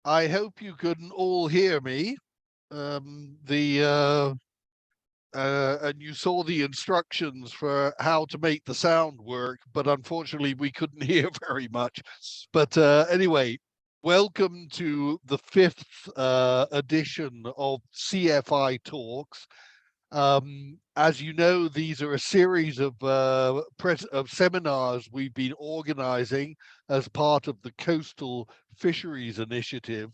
I hope you can all hear me. And you saw the instructions for how to make the sound work, but unfortunately we couldn't hear very much. But anyway, welcome to the 5th edition of CFI Talks. As you know, these are a series of seminars we've been organizing as part of the Coastal Fisheries Initiative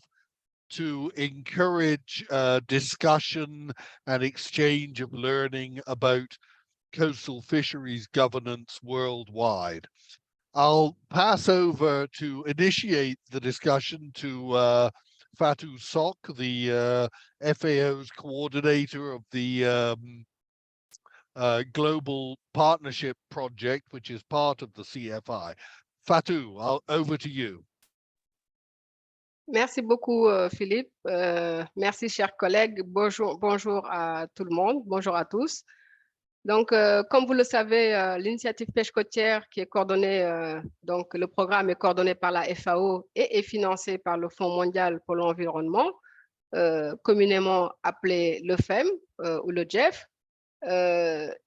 to encourage discussion and exchange of learning about coastal fisheries governance worldwide. I'll pass over to initiate the discussion to Fatou Sok, the FAO's coordinator of the Global Partnership Project, which is part of the CFI. Fatou, over to you. Merci beaucoup, Philippe. Merci, chers collègues. Bonjour à tout le monde. Bonjour à tous. Donc, comme vous le savez, l'initiative pêche côtière qui est coordonnée, donc le programme est coordonné par la FAO et est financé par le Fonds mondial pour l'environnement, communément appelé le FEM ou le GEF,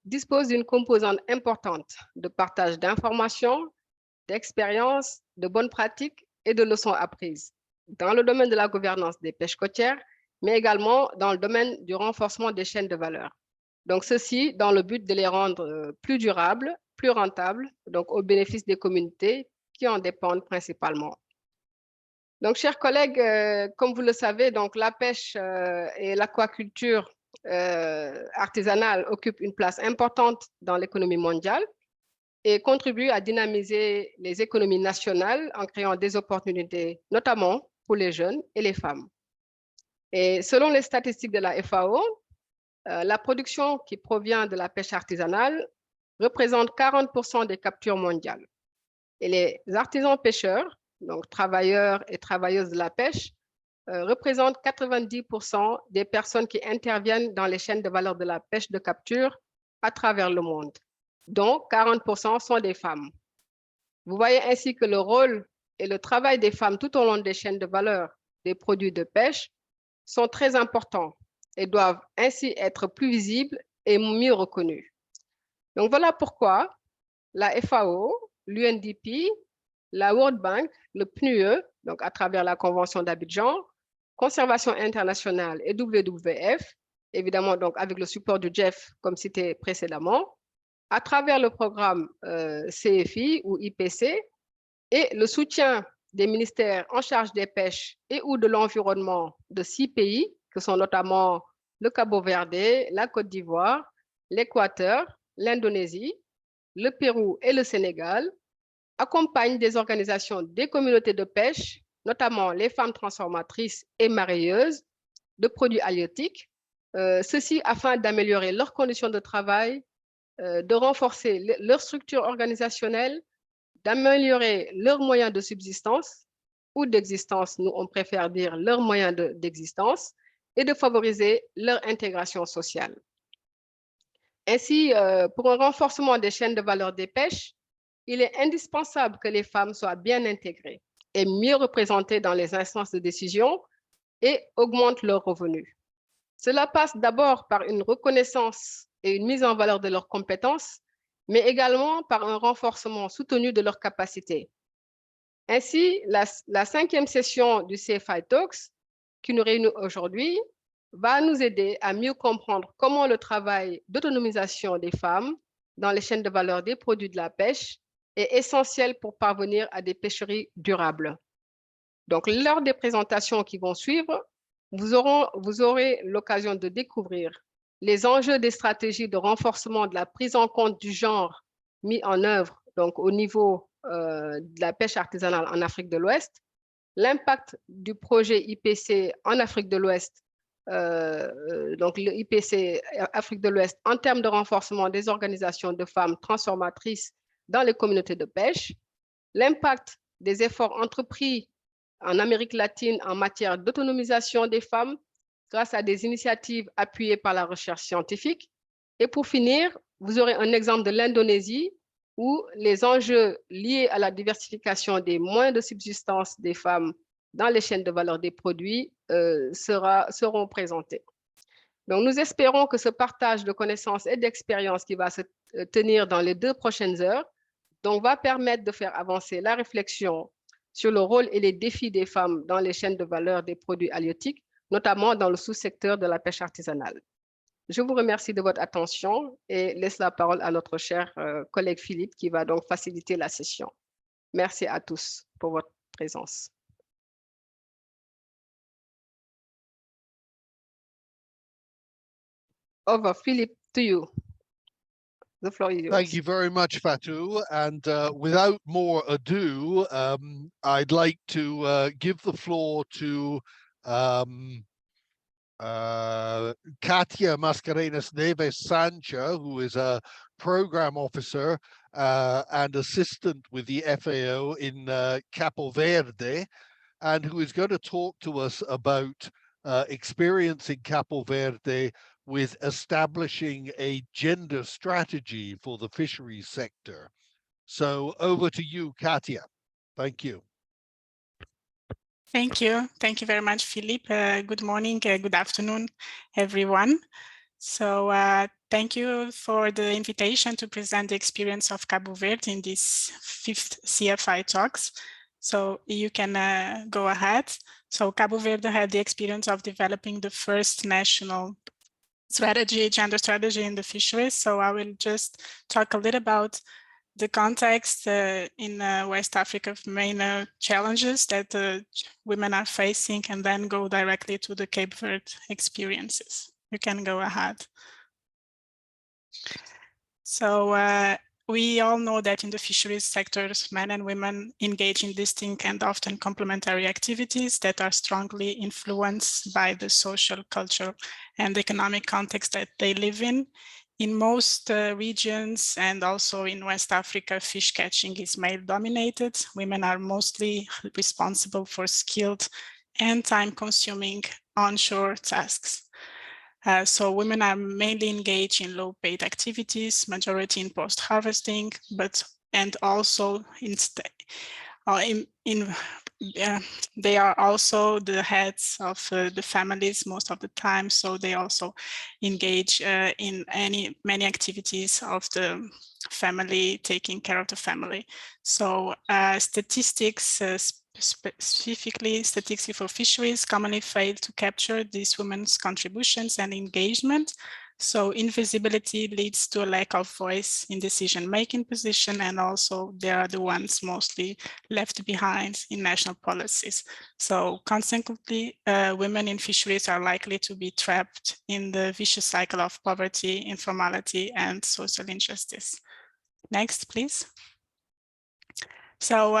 dispose d'une composante importante de partage d'informations, d'expériences, de bonnes pratiques et de leçons apprises dans le domaine de la gouvernance des pêches côtières, mais également dans le domaine du renforcement des chaînes de valeur. Donc, ceci dans le but de les rendre plus durables, plus rentables, donc au bénéfice des communautés qui en dépendent principalement. Donc, chers collègues, comme vous le savez, donc la pêche et l'aquaculture artisanale occupent une place importante dans l'économie mondiale et contribuent à dynamiser les économies nationales en créant des opportunités, notamment pour les jeunes et les femmes. Et selon les statistiques de la FAO, la production qui provient de la pêche artisanale représente 40% des captures mondiales. Et les artisans pêcheurs, donc travailleurs et travailleuses de la pêche, représentent 90% des personnes qui interviennent dans les chaînes de valeur de la pêche de capture à travers le monde, dont 40% sont des femmes. Vous voyez ainsi que le rôle et le travail des femmes tout au long des chaînes de valeur des produits de pêche sont très importants et doivent ainsi être plus visibles et mieux reconnus. Donc voilà pourquoi la FAO, l'UNDP, la World Bank, le PNUE, donc à travers la Convention d'Abidjan, Conservation internationale et WWF, évidemment donc avec le support du GEF comme cité précédemment, à travers le programme CFI ou IPC et le soutien des ministères en charge des pêches et ou de l'environnement de 6 pays, que sont notamment le Cabo-Verde, la Côte d'Ivoire, l'Équateur, l'Indonésie, le Pérou et le Sénégal, accompagnent des organisations des communautés de pêche, notamment les femmes transformatrices et mareyeuses de produits halieutiques, ceci afin d'améliorer leurs conditions de travail, de renforcer leur structure organisationnelle, d'améliorer leurs moyens de subsistance ou d'existence, nous on préfère dire leurs moyens d'existence, et de favoriser leur intégration sociale. Ainsi, pour un renforcement des chaînes de valeur des pêches, il est indispensable que les femmes soient bien intégrées et mieux représentées dans les instances de décision et augmentent leurs revenus. Cela passe d'abord par une reconnaissance et une mise en valeur de leurs compétences, mais également par un renforcement soutenu de leurs capacités. Ainsi, la 5e session du CFI Talks, qui nous réunit aujourd'hui, va nous aider à mieux comprendre comment le travail d'autonomisation des femmes dans les chaînes de valeur des produits de la pêche est essentiel pour parvenir à des pêcheries durables. Donc, lors des présentations qui vont suivre, vous aurez l'occasion de découvrir les enjeux des stratégies de renforcement de la prise en compte du genre mis en œuvre donc, au niveau de la pêche artisanale en Afrique de l'Ouest, l'impact du projet IPC en Afrique de l'Ouest, donc le IPC Afrique de l'Ouest en termes de renforcement des organisations de femmes transformatrices dans les communautés de pêche, l'impact des efforts entrepris en Amérique latine en matière d'autonomisation des femmes grâce à des initiatives appuyées par la recherche scientifique. Et pour finir, vous aurez un exemple de l'Indonésie où les enjeux liés à la diversification des moyens de subsistance des femmes dans les chaînes de valeur des produits seront présentées. Donc, nous espérons que ce partage de connaissances et d'expériences qui va se tenir dans les 2 prochaines heures donc, va permettre de faire avancer la réflexion sur le rôle et les défis des femmes dans les chaînes de valeur des produits halieutiques, notamment dans le sous-secteur de la pêche artisanale. Je vous remercie de votre attention et laisse la parole à notre cher collègue Philippe qui va donc faciliter la session. Merci à tous pour votre présence. Over, Philippe, to you. The floor is yours. Thank you very much, Fatou. And without more ado, I'd like to give the floor to Katia Mascarenas Neves Sancho, who is a program officer and assistant with the FAO in Capo Verde, and who is going to talk to us about experience in Capo Verde with establishing a gender strategy for the fisheries sector. So over to you, Katia. Thank you. Thank you. Thank you very much, Philippe. Good morning, good afternoon, everyone. So thank you for the invitation to present the experience of Cabo Verde in this 5th CFI Talks. So you can go ahead. So Cabo Verde had the experience of developing the first national gender strategy in the fisheries. So I will just talk a little about the context in West Africa, main challenges that women are facing, and then go directly to the Cape Verde experiences. You can go ahead. So we all know that in the fisheries sectors, men and women engage in distinct and often complementary activities that are strongly influenced by the social, cultural, and economic context that they live in. In most regions and also in West Africa, fish catching is male-dominated. Women are mostly responsible for skilled and time-consuming onshore tasks. So women are mainly engaged in low-paid activities, majority in post-harvesting, and also they are also the heads of the families most of the time. So they also engage in many activities of the family, taking care of the family. So statistics, specifically statistics for fisheries, commonly fail to capture these women's contributions and engagement. So invisibility leads to a lack of voice in decision-making position, and also they are the ones mostly left behind in national policies. So consequently, women in fisheries are likely to be trapped in the vicious cycle of poverty, informality, and social injustice. Next, please. So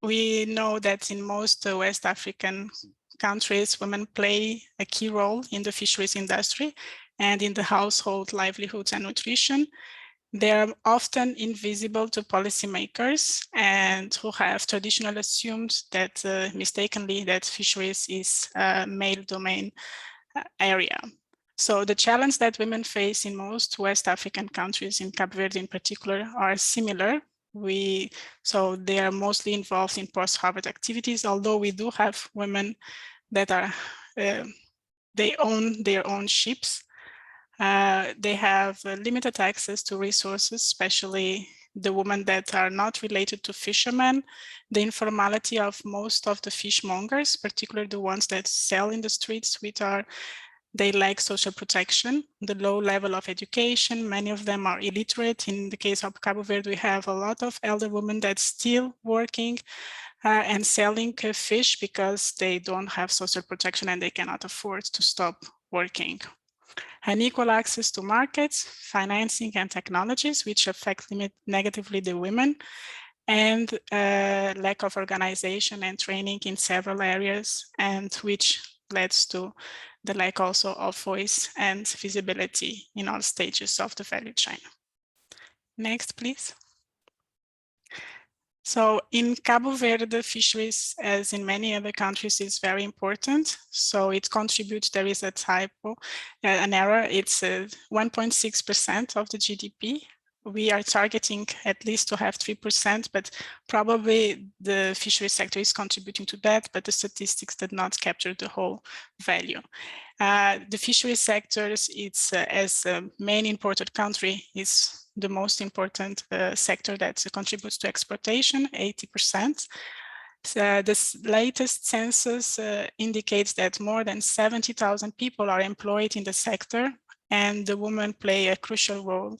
we know that in most West African countries, women play a key role in the fisheries industry and in the household livelihoods and nutrition. They are often invisible to policymakers and who have traditionally assumed that mistakenly that fisheries is a male domain area. So the challenge that women face in most West African countries, in Cape Verde in particular, are similar. So they are mostly involved in post-harvest activities, although we do have women that are, they own their own ships. They have limited access to resources, especially the women that are not related to fishermen, the informality of most of the fishmongers, particularly the ones that sell in the streets, they lack social protection, the low level of education. Many of them are illiterate. In the case of Cabo Verde, we have a lot of elder women that's still working and selling fish because they don't have social protection and they cannot afford to stop working. Unequal access to markets, financing, and technologies, which affect negatively the women, and lack of organization and training in several areas, and which leads to the lack also of voice and visibility in all stages of the value chain. Next, please. So in Cabo Verde, fisheries, as in many other countries, is very important. So it contributes, there is a typo, an error, it's 1.6% of the GDP, we are targeting at least to have 3%, but probably the fishery sector is contributing to that, but the statistics did not capture the whole value. The fishery sectors, it's as a main imported country, is the most important sector that contributes to exportation, 80%. This latest census indicates that more than 70,000 people are employed in the sector, and the women play a crucial role,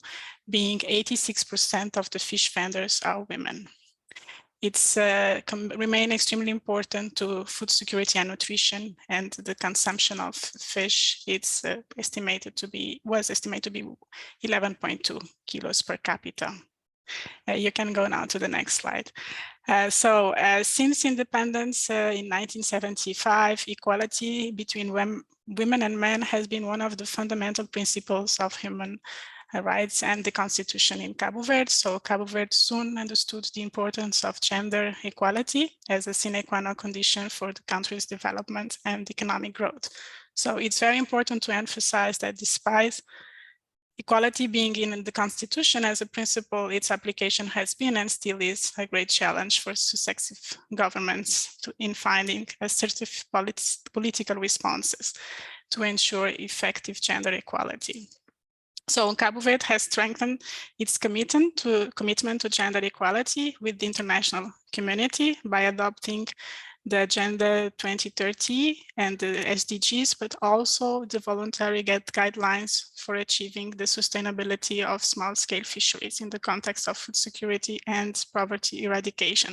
being 86% of the fish vendors are women. It's remain extremely important to food security and nutrition, and the consumption of fish was estimated to be 11.2 kilos per capita. You can go now to the next slide. Since independence in 1975, equality between women and men has been one of the fundamental principles of human rights and the constitution in Cabo Verde. So Cabo Verde soon understood the importance of gender equality as a sine qua non condition for the country's development and economic growth. So it's very important to emphasize that despite equality being in the constitution as a principle, its application has been and still is a great challenge for successive governments in finding assertive political responses to ensure effective gender equality. So Cabo Verde has strengthened its commitment to gender equality with the international community by adopting the Agenda 2030 and the SDGs, but also the voluntary guidelines for achieving the sustainability of small-scale fisheries in the context of food security and poverty eradication.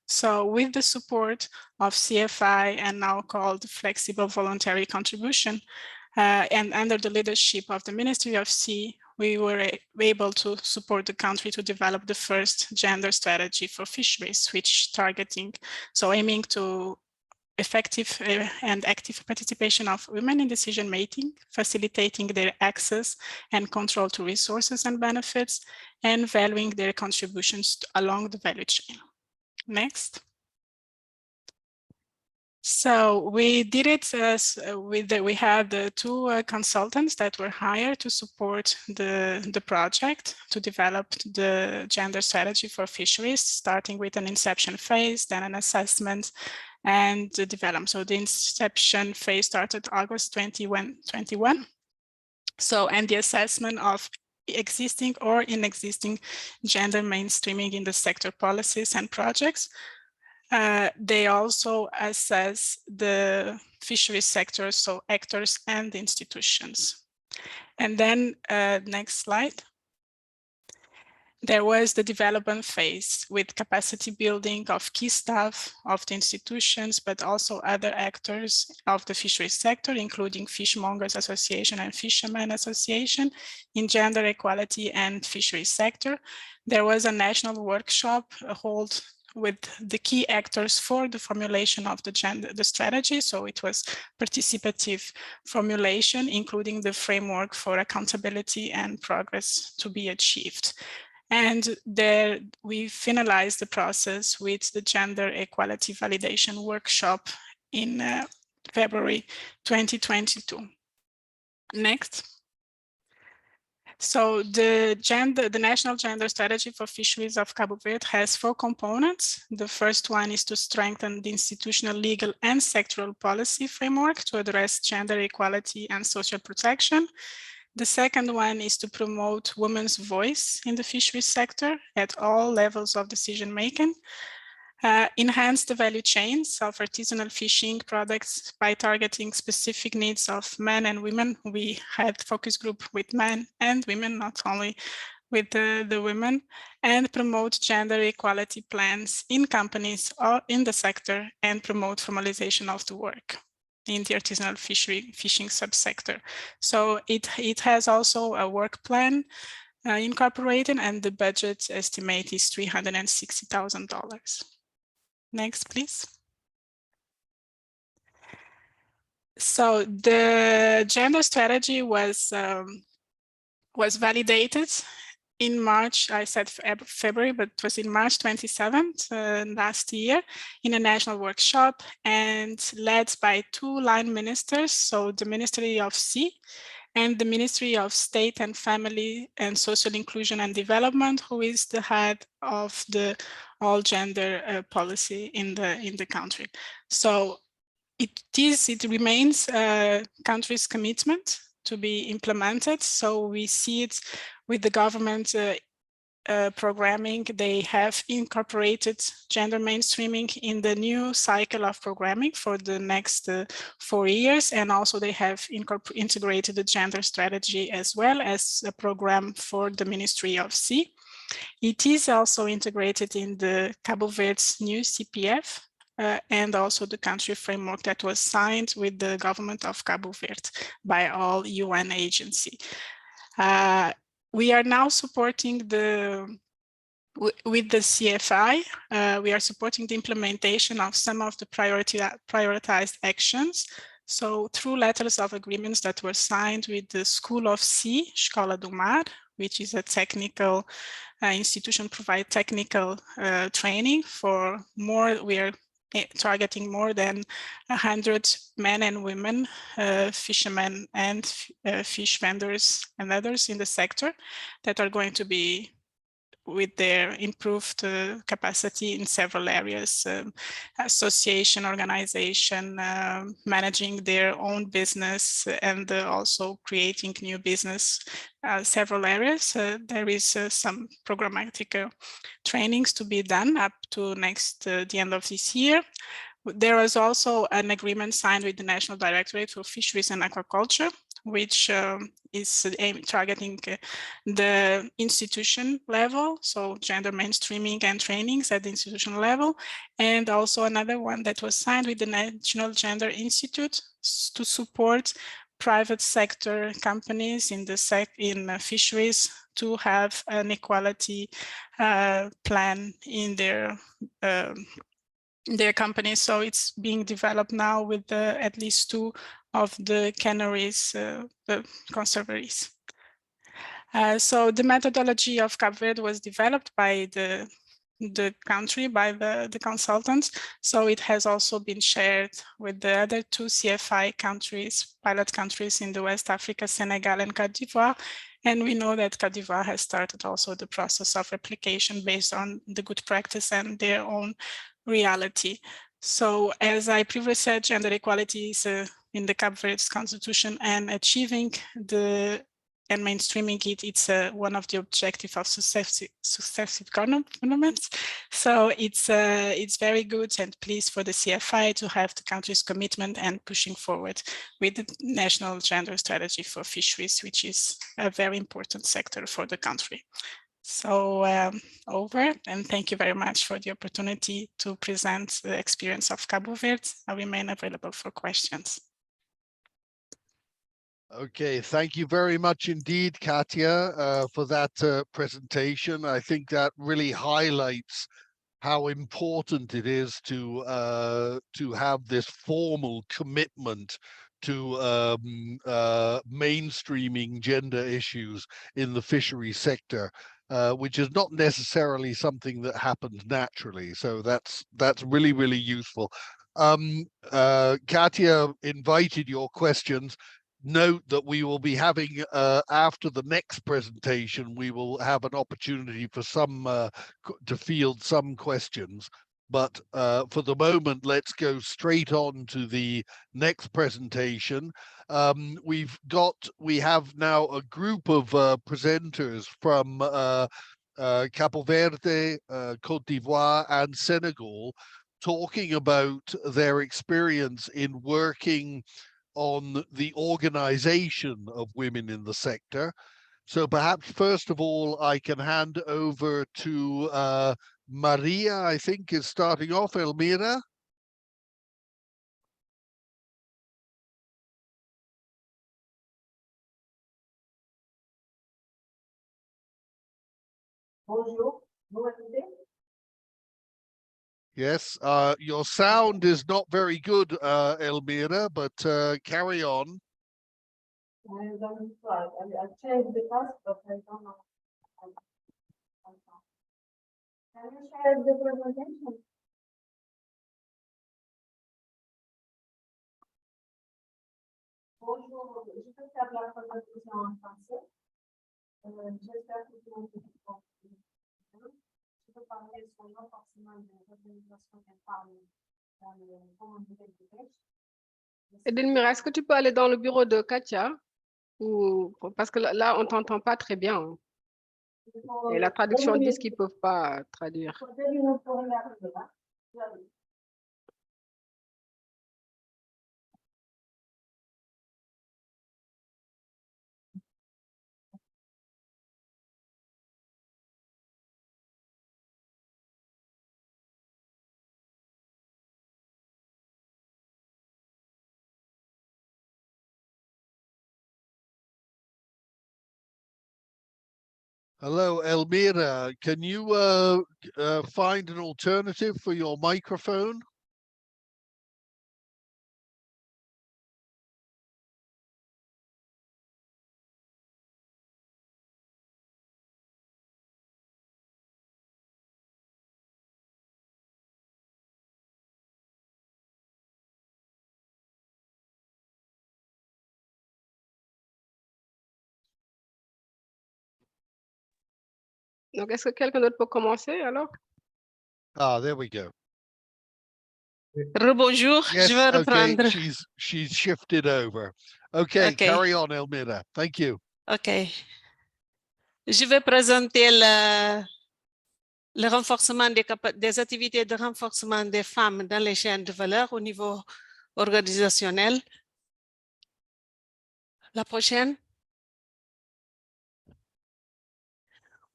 So with the support of CFI and now called Flexible Voluntary Contribution, and under the leadership of the Ministry of Sea, we were able to support the country to develop the first gender strategy for fisheries, which aiming to effective and active participation of women in decision making, facilitating their access and control to resources and benefits, and valuing their contributions along the value chain. Next. So we did it we had the two consultants that were hired to support the project to develop the gender strategy for fisheries, starting with an inception phase, then an assessment and the development. So the inception phase started August 2021. So, and the assessment of existing or inexisting gender mainstreaming in the sector policies and projects. They also assess the fisheries sector, so actors and institutions. And then next slide. There was the development phase with capacity building of key staff of the institutions, but also other actors of the fisheries sector, including Fishmongers Association and Fishermen Association in gender equality and fisheries sector. There was a national workshop held with the key actors for the formulation of the strategy. So it was participative formulation, including the framework for accountability and progress to be achieved. And there we finalized the process with the gender equality validation workshop in February 2022. Next. So the National Gender Strategy for Fisheries of Cabo Verde has 4 components. The first one is to strengthen the institutional, legal, and sectoral policy framework to address gender equality and social protection. The second one is to promote women's voice in the fisheries sector at all levels of decision making. Enhance the value chains of artisanal fishing products by targeting specific needs of men and women. We had focus group with men and women, not only with the women, and promote gender equality plans in companies or in the sector, and promote formalization of the work in the artisanal fishing subsector. So it has also a work plan incorporated, and the budget estimate is $360,000. Next, please. So the gender strategy was validated in March. I said February, but it was in March 27th last year in a national workshop and led by 2 line ministers. So the Ministry of Sea and the Ministry of State and Family and Social Inclusion and Development, who is the head of the all gender policy in the country. So it remains a country's commitment to be implemented. So we see it with the government programming. They have incorporated gender mainstreaming in the new cycle of programming for the next 4 years. And also they have integrated the gender strategy as well as a program for the Ministry of Sea. It is also integrated in the Cabo Verde's new CPF and also the country framework that was signed with the government of Cabo Verde by all UN agencies. We are now supporting with the CFI, we are supporting the implementation of some of the prioritized actions. So through letters of agreements that were signed with the School of Sea, Escola do Mar, which is a technical institution, provide technical training for more. We are targeting more than 100 men and women, fishermen and fish vendors and others in the sector that are going to be with their improved capacity in several areas, association, organization, managing their own business, and also creating new business, several areas. There is some programmatic trainings to be done up to the end of this year. There was also an agreement signed with the National Directorate for Fisheries and Aquaculture, which is targeting the institution level, so gender mainstreaming and trainings at the institutional level, and also another one that was signed with the National Gender Institute to support private sector companies in fisheries to have an equality plan in their companies. So it's being developed now with at least 2 of the canneries, the conservatories. So the methodology of Cabo Verde was developed by the country, by the consultants. So it has also been shared with the other 2 CFI countries, pilot countries in the West Africa, Senegal and Côte d'Ivoire. And we know that Côte d'Ivoire has started also the process of replication based on the good practice and their own reality. So as I previously said, gender equality is in the Cabo Verde's constitution, and achieving and mainstreaming it's one of the objectives of successive governments. So it's very good and pleased for the CFI to have the country's commitment and pushing forward with the national gender strategy for fisheries, which is a very important sector for the country. So over, and thank you very much for the opportunity to present the experience of Cabo Verde. I remain available for questions. Okay, thank you very much indeed, Katia, for that presentation. I think that really highlights how important it is to have this formal commitment to mainstreaming gender issues in the fishery sector, which is not necessarily something that happens naturally. So that's really, really useful. Katia invited your questions. Note that we will be having, after the next presentation, we will have an opportunity for to field some questions. But for the moment, let's go straight on to the next presentation. We have now a group of presenters from Cabo Verde, Côte d'Ivoire, and Senegal, talking about their experience in working on the organization of women in the sector. So perhaps first of all, I can hand over to Maria, I think is starting off. Elmira. Bonjour, Yes, your sound is not very good, Elmira, but carry on. I changed the task, but I don't know. Can you share the presentation? Bonjour, je peux faire la présentation en français. J'espère que tout le monde peut comprendre. Je peux parler sur l'enforcement de l'organisation des femmes dans le communauté de pêche. Edelmira, est-ce que tu peux aller dans le bureau de Katia? Parce que là, on ne t'entend pas très bien. Et la traduction dit qu'ils ne peuvent pas traduire. Hello, Elmira. Can you find an alternative for your microphone? Donc, est-ce que quelqu'un d'autre peut commencer alors? Ah, there we go. Rebonjour, Yes, je vais okay, reprendre. she's shifted over. Okay, Okay. carry on, Elmira. Thank you. OK. Je vais présenter le renforcement des activités de renforcement des femmes dans les chaînes de valeur au niveau organisationnel. La prochaine.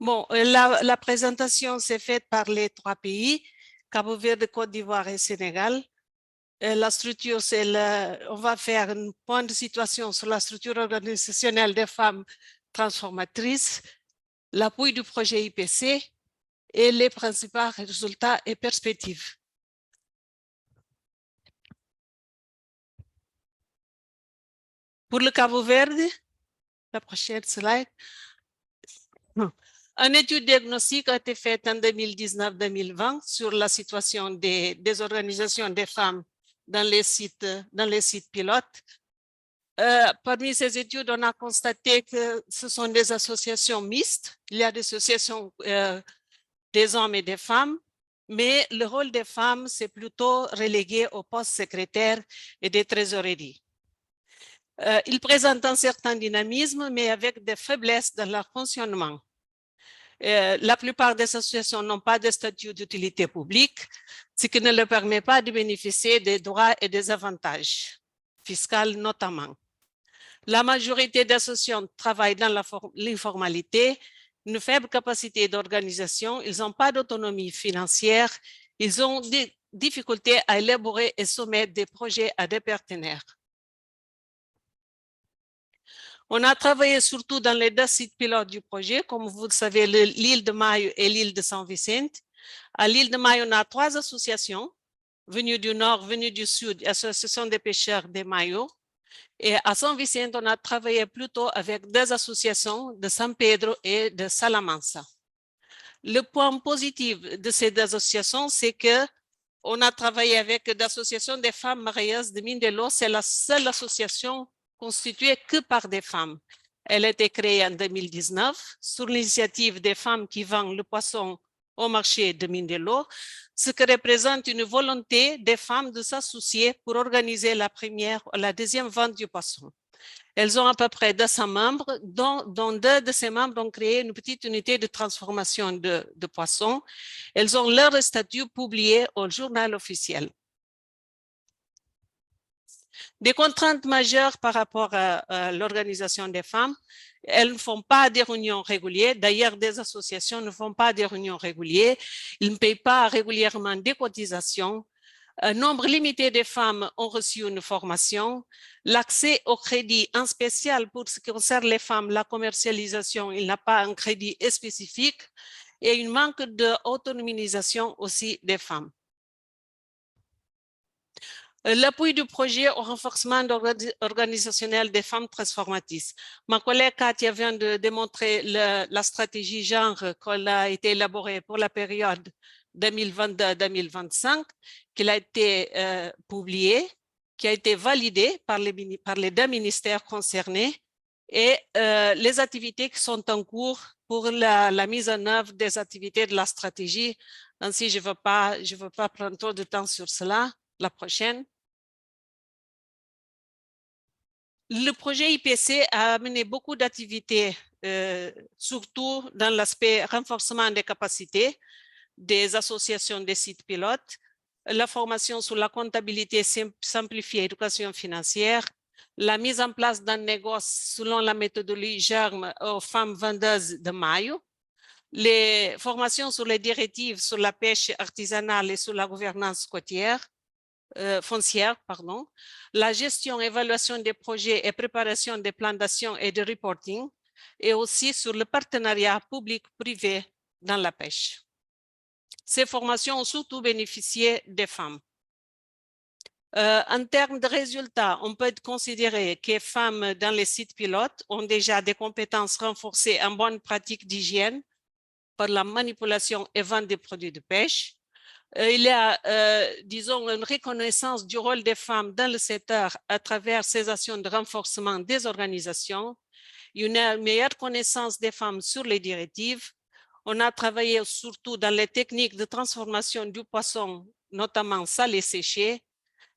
Bon, la présentation s'est faite par les 3 pays, Cabo Verde, Côte d'Ivoire et Sénégal. La structure, c'est on va faire un point de situation sur la structure organisationnelle des femmes transformatrices, l'appui du projet IPC et les principaux résultats et perspectives. Pour le Cabo Verde, la prochaine slide. Une étude diagnostique a été faite en 2019-2020 sur la situation des organisations des femmes dans les sites pilotes. Parmi ces études, on a constaté que ce sont des associations mixtes. Il y a des associations des hommes et des femmes, mais le rôle des femmes, c'est plutôt relégué au poste secrétaire et des trésoreries. Ils présentent un certain dynamisme, mais avec des faiblesses dans leur fonctionnement. La plupart des associations n'ont pas de statut d'utilité publique, ce qui ne leur permet pas de bénéficier des droits et des avantages, fiscaux notamment. La majorité d'associations travaillent dans l'informalité, une faible capacité d'organisation, ils n'ont pas d'autonomie financière, ils ont des difficultés à élaborer et soumettre des projets à des partenaires. On a travaillé surtout dans les 2 sites pilotes du projet, comme vous le savez, l'île de Mayo et l'île de San Vicente. À l'île de Mayo, on a 3 associations, venues du nord, venues du sud, Association des pêcheurs des Mayo. Et à San Vicente, on a travaillé plutôt avec 2 associations de San Pedro et de Salamanca. Le point positif de ces 2 associations, c'est qu'on a travaillé avec l'association des femmes marieuses de Mindelo. C'est la seule association constituée que par des femmes. Elle a été créée en 2019 sur l'initiative des femmes qui vendent le poisson au marché de Mindelo, ce qui représente une volonté des femmes de s'associer pour organiser la première ou la deuxième vente du poisson. Elles ont à peu près 200 membres, dont 2 de ces membres ont créé une petite unité de transformation de poissons. Elles ont leur statut publié au journal officiel. Des contraintes majeures par rapport à l'organisation des femmes, elles ne font pas des réunions régulières. D'ailleurs, des associations ne font pas des réunions régulières. Ils ne payent pas régulièrement des cotisations. Un nombre limité de femmes ont reçu une formation. L'accès au crédit en spécial pour ce qui concerne les femmes, la commercialisation, il n'a pas un crédit spécifique et un manque d'autonomisation aussi des femmes. L'appui du projet au renforcement organisationnel des femmes transformatrices. Ma collègue Katia vient de démontrer la stratégie genre qui a été élaborée pour la période 2022-2025, qui a été publiée. qui a été validé par les deux ministères concernés et les activités qui sont en cours pour la mise en œuvre des activités de la stratégie. Ainsi, je ne veux pas prendre trop de temps sur cela. La prochaine. Le projet IPC a amené beaucoup d'activités, surtout dans l'aspect renforcement des capacités des associations des sites pilotes, la formation sur la comptabilité simplifiée, éducation financière, la mise en place d'un négoce selon la méthodologie germe aux femmes vendeuses de maillots, les formations sur les directives sur la pêche artisanale et sur la gouvernance côtière, foncière, pardon, la gestion, évaluation des projets et préparation des plans d'action et de reporting, et aussi sur le partenariat public-privé dans la pêche. Ces formations ont surtout bénéficié des femmes. En termes de résultats, on peut considérer que les femmes dans les sites pilotes ont déjà des compétences renforcées en bonne pratique d'hygiène par la manipulation et vente des produits de pêche. Il y a, disons, une reconnaissance du rôle des femmes dans le secteur à travers ces actions de renforcement des organisations, une meilleure connaissance des femmes sur les directives. On a travaillé surtout dans les techniques de transformation du poisson, notamment salé séché.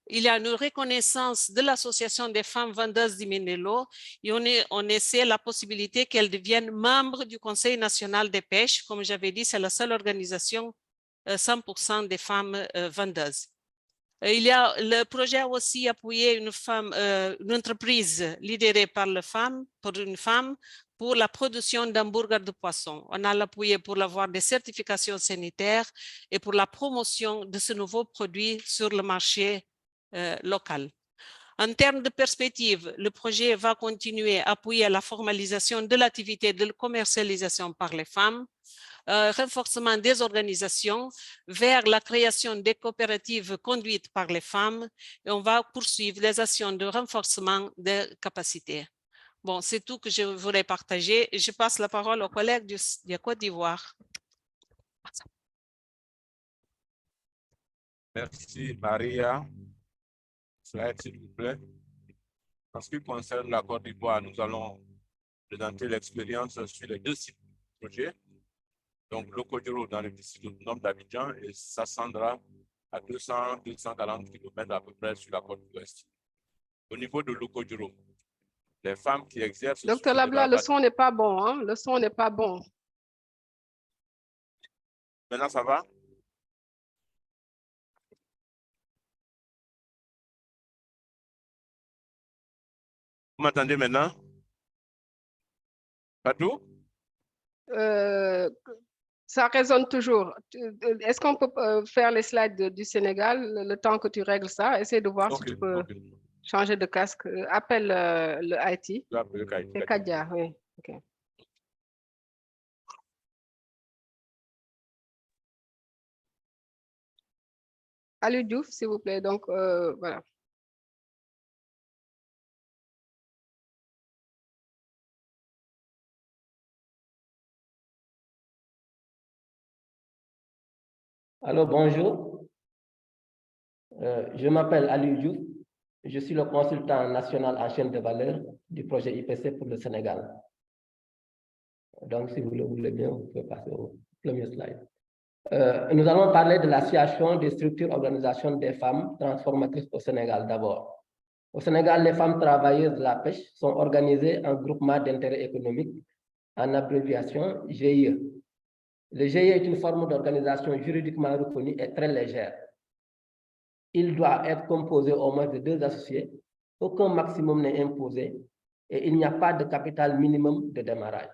Il y a une reconnaissance de l'association des femmes vendeuses du Minelo et on essaie la possibilité qu'elles deviennent membres du Conseil national des pêches. Comme j'avais dit, c'est la seule organisation 100% des femmes vendeuses. Le projet a aussi appuyé une entreprise lidérée par une femme pour la production d'hamburgers de poisson. On a l'appuyé pour avoir des certifications sanitaires et pour la promotion de ce nouveau produit sur le marché local. En termes de perspective, le projet va continuer à appuyer la formalisation de l'activité de commercialisation par les femmes, renforcement des organisations vers la création des coopératives conduites par les femmes et on va poursuivre les actions de renforcement des capacités. Bon, c'est tout que je voulais partager. Je passe la parole aux collègues de Côte d'Ivoire. Merci Maria. Slide s'il vous plaît. En ce qui concerne la Côte d'Ivoire, nous allons présenter l'expérience sur les deux sites du projet. Donc, Locodjoro dans le district autonome d'Abidjan et Sassandra à 240 km à peu près sur la côte ouest. Au niveau de Locodjoro, les femmes qui exercent... Docteur Labla, le son n'est pas bon, hein? Le son n'est pas bon. Maintenant, ça va? Vous m'entendez maintenant? Pas tout? Ça résonne toujours. Est-ce qu'on peut faire les slides du Sénégal le temps que tu règles ça? Essaye de voir si tu peux changer de casque. Appelle le IT. C'est Kadia, oui. Okay. Aliou Diouf, s'il vous plaît. Donc, voilà. Alors, bonjour. Je m'appelle Aliou Diouf. Je suis le consultant national en chaîne de valeur du projet IPC pour le Sénégal. Donc, si vous le voulez bien, vous pouvez passer au premier slide. Nous allons parler de la situation des structures organisations des femmes transformatrices au Sénégal d'abord. Au Sénégal, les femmes travailleuses de la pêche sont organisées en groupement d'intérêt économique, en abréviation GIE. Le GIE est une forme d'organisation juridiquement reconnue et très légère. Il doit être composé au moins de 2 associés, aucun maximum n'est imposé et il n'y a pas de capital minimum de démarrage.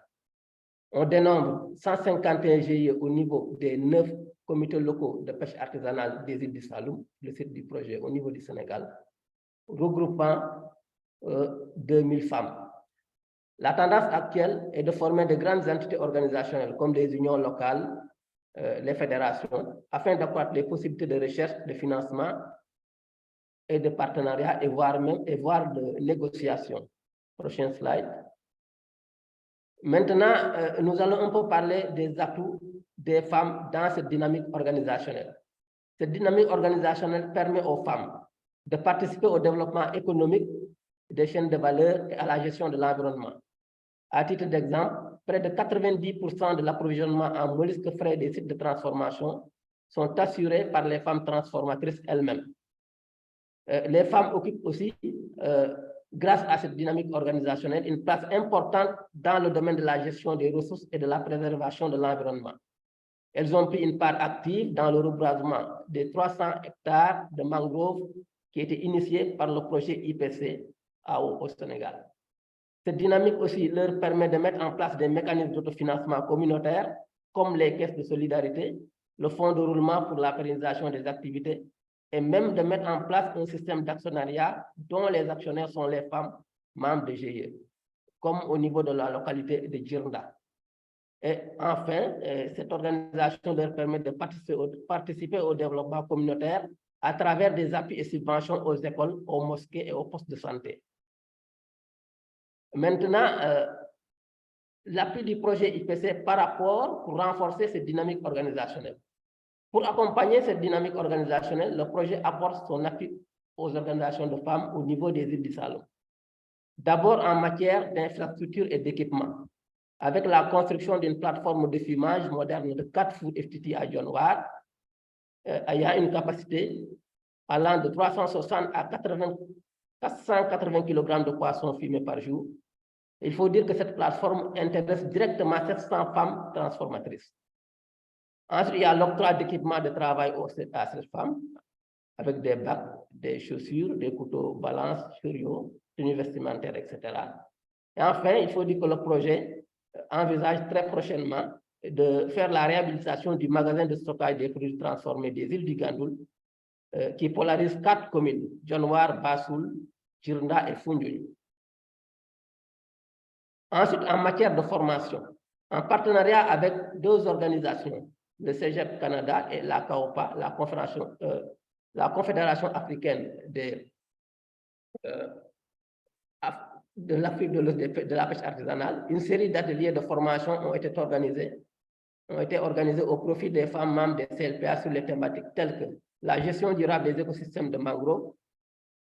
On dénombre 151 GIE au niveau des 9 comités locaux de pêche artisanale des îles du Saloum, le site du projet au niveau du Sénégal, regroupant 2000 femmes. La tendance actuelle est de former de grandes entités organisationnelles comme des unions locales, les fédérations, afin d'accroître les possibilités de recherche, de financement et de partenariat, et voire de négociation. Prochain slide. Maintenant, nous allons un peu parler des atouts des femmes dans cette dynamique organisationnelle. Cette dynamique organisationnelle permet aux femmes de participer au développement économique des chaînes de valeur et à la gestion de l'environnement. À titre d'exemple, près de 90% de l'approvisionnement en mollusques frais des sites de transformation sont assurés par les femmes transformatrices elles-mêmes. Les femmes occupent aussi, grâce à cette dynamique organisationnelle, une place importante dans le domaine de la gestion des ressources et de la préservation de l'environnement. Elles ont pris une part active dans le reboisement des 300 hectares de mangroves qui étaient initiés par le projet IPC au Sénégal. Cette dynamique aussi leur permet de mettre en place des mécanismes d'autofinancement communautaire comme les caisses de solidarité, le fonds de roulement pour la pérennisation des activités et même de mettre en place un système d'actionnariat dont les actionnaires sont les femmes membres de GIE, comme au niveau de la localité de Djirnda. Et enfin, cette organisation leur permet de participer au développement communautaire à travers des appuis et subventions aux écoles, aux mosquées et aux postes de santé. Maintenant, l'appui du projet IPC par rapport pour renforcer cette dynamique organisationnelle. Pour accompagner cette dynamique organisationnelle, le projet apporte son appui aux organisations de femmes au niveau des îles du Saloum. D'abord en matière d'infrastructure et d'équipement, avec la construction d'une plateforme de fumage moderne de 4 fours FTT à Dionewar, ayant une capacité allant de 360 à 480 kg de poissons fumés par jour. Il faut dire que cette plateforme intéresse directement 700 femmes transformatrices. Ensuite, il y a l'octroi d'équipements de travail à ces femmes, avec des bacs, des chaussures, des couteaux, balances, chariots, tenues vestimentaires, etc. Et enfin, il faut dire que le projet envisage très prochainement de faire la réhabilitation du magasin de stockage des produits transformés des îles du Gandoul, qui polarise 4 communes, Dionewar, Bassoul, Djirnda et Foundiougne. Ensuite, en matière de formation, en partenariat avec 2 organisations, le CEGEP Canada et la CAOPA, la Confédération africaine de l'Afrique de la pêche artisanale, une série d'ateliers de formation ont été organisés au profit des femmes membres des CLPA sur les thématiques telles que la gestion durable des écosystèmes de mangroves,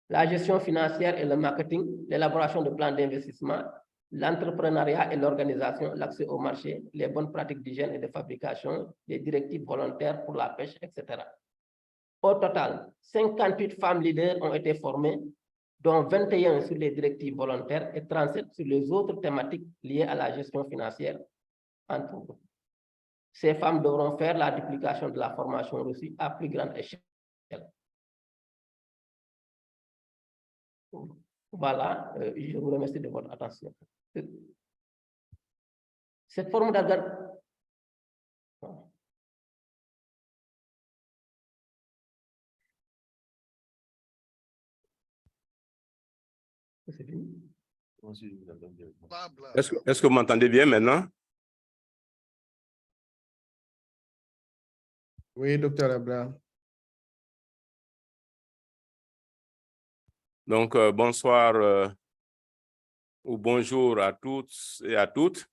la gestion financière et le marketing, l'élaboration de plans d'investissement, l'entrepreneuriat et l'organisation, l'accès au marché, les bonnes pratiques d'hygiène et de fabrication, les directives volontaires pour la pêche, etc. Au total, 58 femmes leaders ont été formées, dont 21 sur les directives volontaires et 37 sur les autres thématiques liées à la gestion financière, entre autres. Ces femmes devront faire la duplication de la formation reçue à plus grande échelle. Voilà, je vous remercie de votre attention. Cette forme d'organisation. C'est fini? Est-ce que vous m'entendez bien maintenant? Oui, docteur Labla. Donc, bonsoir ou bonjour à tous et à toutes.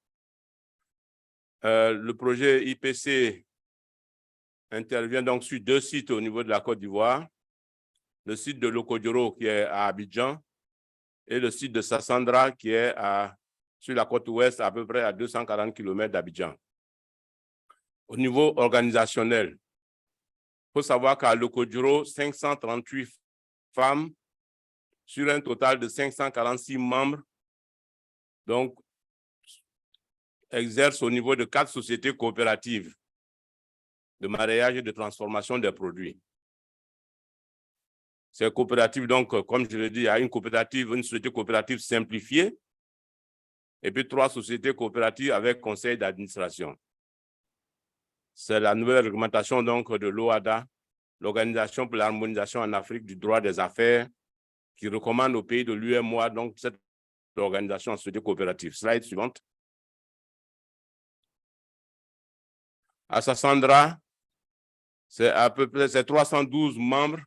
Le projet IPC intervient donc sur 2 sites au niveau de la Côte d'Ivoire. Le site de Lokodjoro qui est à Abidjan et le site de Sassandra qui est sur la côte ouest à peu près à 240 km d'Abidjan. Au niveau organisationnel, il faut savoir qu'à Lokodjoro, 538 femmes sur un total de 546 membres, donc exercent au niveau de 4 sociétés coopératives de mareyage et de transformation des produits. Ces coopératives, donc, comme je l'ai dit, il y a une société coopérative simplifiée et puis 3 sociétés coopératives avec conseil d'administration. C'est la nouvelle réglementation donc, de l'OADA, l'Organisation pour l'harmonisation en Afrique du droit des affaires, qui recommande au pays de l'UEMOA donc cette organisation en société coopérative. Slide suivante. À Sassandra, c'est à peu près 312 membres,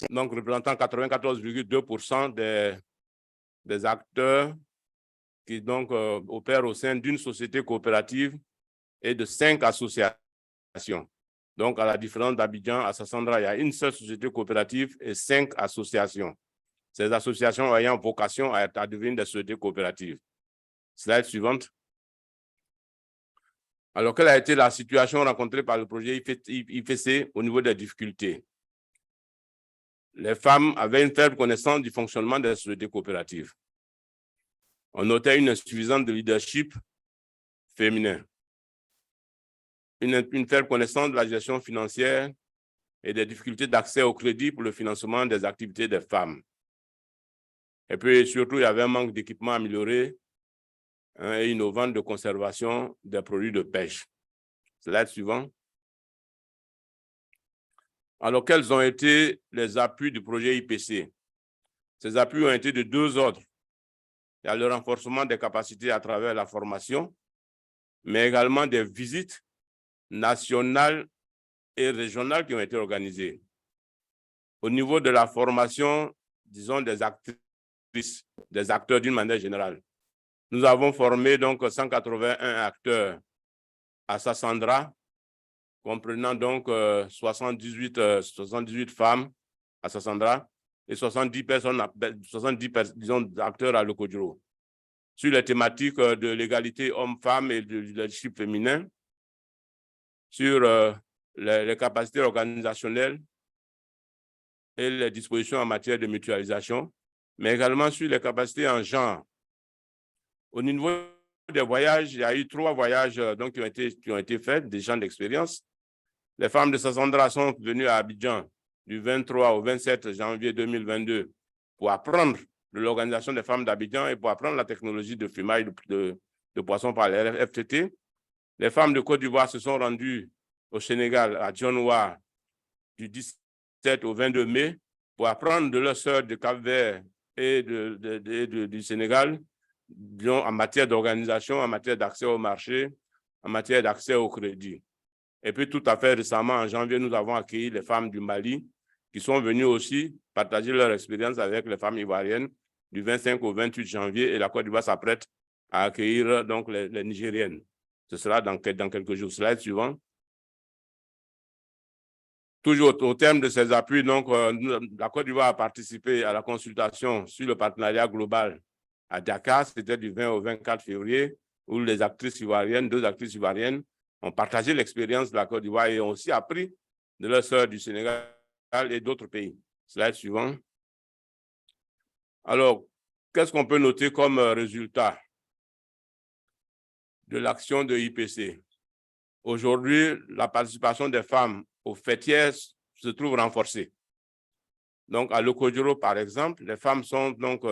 donc représentant 94,2% des acteurs qui donc opèrent au sein d'une société coopérative et de 5 associations. Donc, à la différence d'Abidjan, à Sassandra, il y a une seule société coopérative et 5 associations. Ces associations ayant vocation à devenir des sociétés coopératives. Slide suivante. Alors, quelle a été la situation rencontrée par le projet IFC au niveau des difficultés? Les femmes avaient une faible connaissance du fonctionnement des sociétés coopératives. On notait une insuffisance de leadership féminin, une faible connaissance de la gestion financière et des difficultés d'accès au crédit pour le financement des activités des femmes. Et puis surtout, il y avait un manque d'équipements améliorés et innovants de conservation des produits de pêche. Slide suivant. Alors, quels ont été les appuis du projet IPC? Ces appuis ont été de 2 ordres. Il y a le renforcement des capacités à travers la formation, mais également des visites nationales et régionales qui ont été organisées. Au niveau de la formation, disons, des actrices, des acteurs d'une manière générale, nous avons formé donc 181 acteurs à Sassandra, comprenant donc 78 femmes à Sassandra et 70 acteurs à Lokodjoro. Sur les thématiques de l'égalité homme-femme et du leadership féminin, sur les capacités organisationnelles et les dispositions en matière de mutualisation, mais également sur les capacités en genre. Au niveau des voyages, il y a eu 3 voyages donc, qui ont été faits, des gens d'expérience. Les femmes de Sassandra sont venues à Abidjan du 23 au 27 janvier 2022 pour apprendre de l'organisation des femmes d'Abidjan et pour apprendre la technologie de fumage de poissons par les FTT. Les femmes de Côte d'Ivoire se sont rendues au Sénégal, à Dionewar, du 17 au 22 mai, pour apprendre de leurs sœurs de Cap-Vert et du Sénégal, en matière d'organisation, en matière d'accès au marché, en matière d'accès au crédit. Et puis tout à fait récemment, en janvier, nous avons accueilli les femmes du Mali qui sont venues aussi partager leur expérience avec les femmes ivoiriennes du 25 au 28 janvier et la Côte d'Ivoire s'apprête à accueillir donc les Nigériennes. Ce sera dans quelques jours. Slide suivant. Toujours au terme de ces appuis, donc, la Côte d'Ivoire a participé à la consultation sur le partenariat global à Dakar, c'était du 20 au 24 février, où les actrices ivoiriennes, 2 actrices ivoiriennes, ont partagé l'expérience de la Côte d'Ivoire et ont aussi appris de leurs sœurs du Sénégal et d'autres pays. Slide suivant. Alors, qu'est-ce qu'on peut noter comme résultat de l'action de IPC? Aujourd'hui, la participation des femmes aux fêtières se trouve renforcée. Donc, à Lokodjoro, par exemple, les femmes sont donc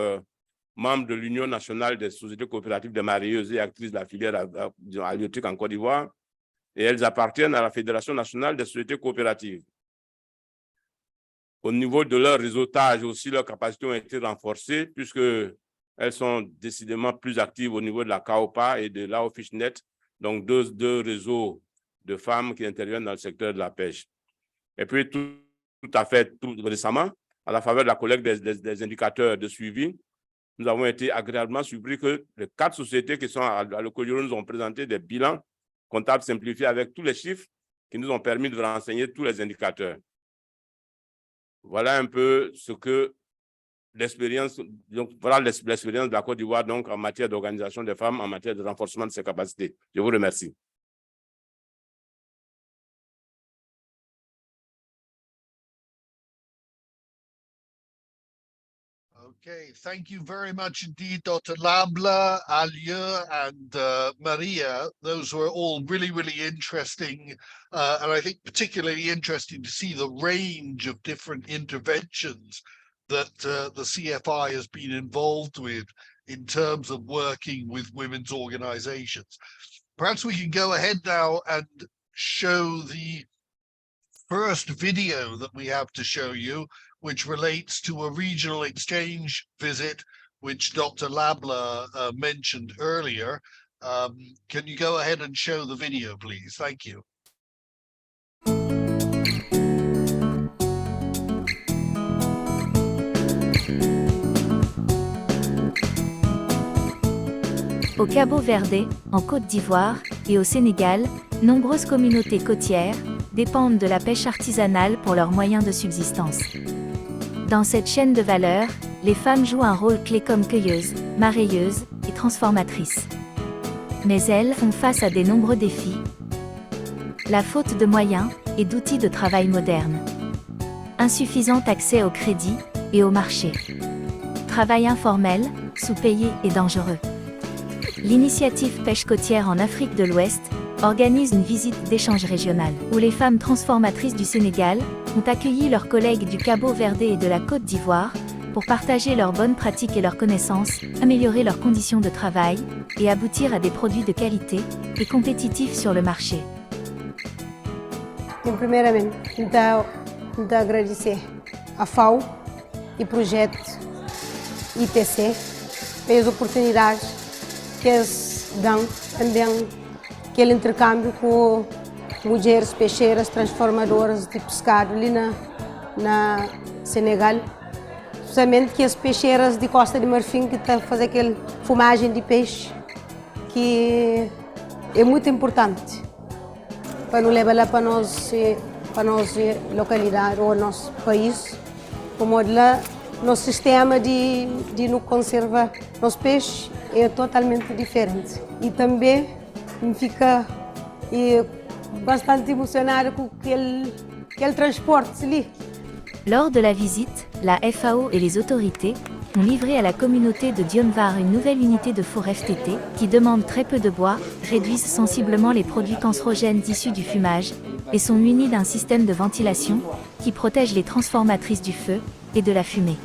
membres de l'Union nationale des sociétés coopératives des marieuses et actrices de la filière halieutique en Côte d'Ivoire, et elles appartiennent à la Fédération nationale des sociétés coopératives. Au niveau de leur réseautage aussi, leurs capacités ont été renforcées puisqu'elles sont décidément plus actives au niveau de la CAOPA et de l'AOFishNet, donc deux réseaux de femmes qui interviennent dans le secteur de la pêche. Et puis, tout à fait tout récemment, à la faveur de la collecte des indicateurs de suivi, nous avons été agréablement surpris que les 4 sociétés qui sont à Lokodjoro nous ont présenté des bilans comptables simplifiés avec tous les chiffres qui nous ont permis de renseigner tous les indicateurs. Voilà un peu ce que l'expérience, donc voilà l'expérience de la Côte d'Ivoire donc en matière d'organisation des femmes, en matière de renforcement de ses capacités. Je vous remercie. Okay, thank you very much indeed, Dr. Labla, Alieu, and Maria. Those were all really, really interesting, and I think particularly interesting to see the range of different interventions that the CFI has been involved with in terms of working with women's organizations. Perhaps we can go ahead now and show the first video that we have to show you, which relates to a regional exchange visit, which Dr. Labla mentioned earlier. Can you go ahead and show the video, please? Thank you. Au Cabo Verde, en Côte d'Ivoire et au Sénégal, nombreuses communautés côtières, dépendent de la pêche artisanale pour leurs moyens de subsistance. Dans cette chaîne de valeur, les femmes jouent un rôle clé comme cueilleuses, mareyeuses et transformatrices. Mais elles font face à de nombreux défis. La faute de moyens et d'outils de travail modernes. Insuffisant accès au crédit et au marché. Travail informel, sous-payé et dangereux. L'initiative Pêche côtière en Afrique de l'Ouest organise une visite d'échange régional où les femmes transformatrices du Sénégal ont accueilli leurs collègues du Cabo-Verde et de la Côte d'Ivoire pour partager leurs bonnes pratiques et leurs connaissances, améliorer leurs conditions de travail et aboutir à des produits de qualité et compétitifs sur le marché. Primeiramente, então agradecer a FAO e projeto IPC pelas oportunidades que eles dão também aquele intercâmbio com mulheres peixeiras transformadoras de pescado ali na Senegal, especialmente que as peixeiras de Costa de Marfim que estão a fazer aquela fumagem de peixe que é muito importante para não levar lá para nossa localidade ou nosso país, como lá nosso sistema de nos conservar nos peixes é totalmente diferente e também me fica bastante emocionada com aquele transporte ali. Lors de la visite, la FAO et les autorités ont livré à la communauté de Dionvar une nouvelle unité de four FTT qui demande très peu de bois, réduisent sensiblement les produits cancérogènes issus du fumage et sont munis d'un système de ventilation qui protège les transformatrices du feu et de la fumée.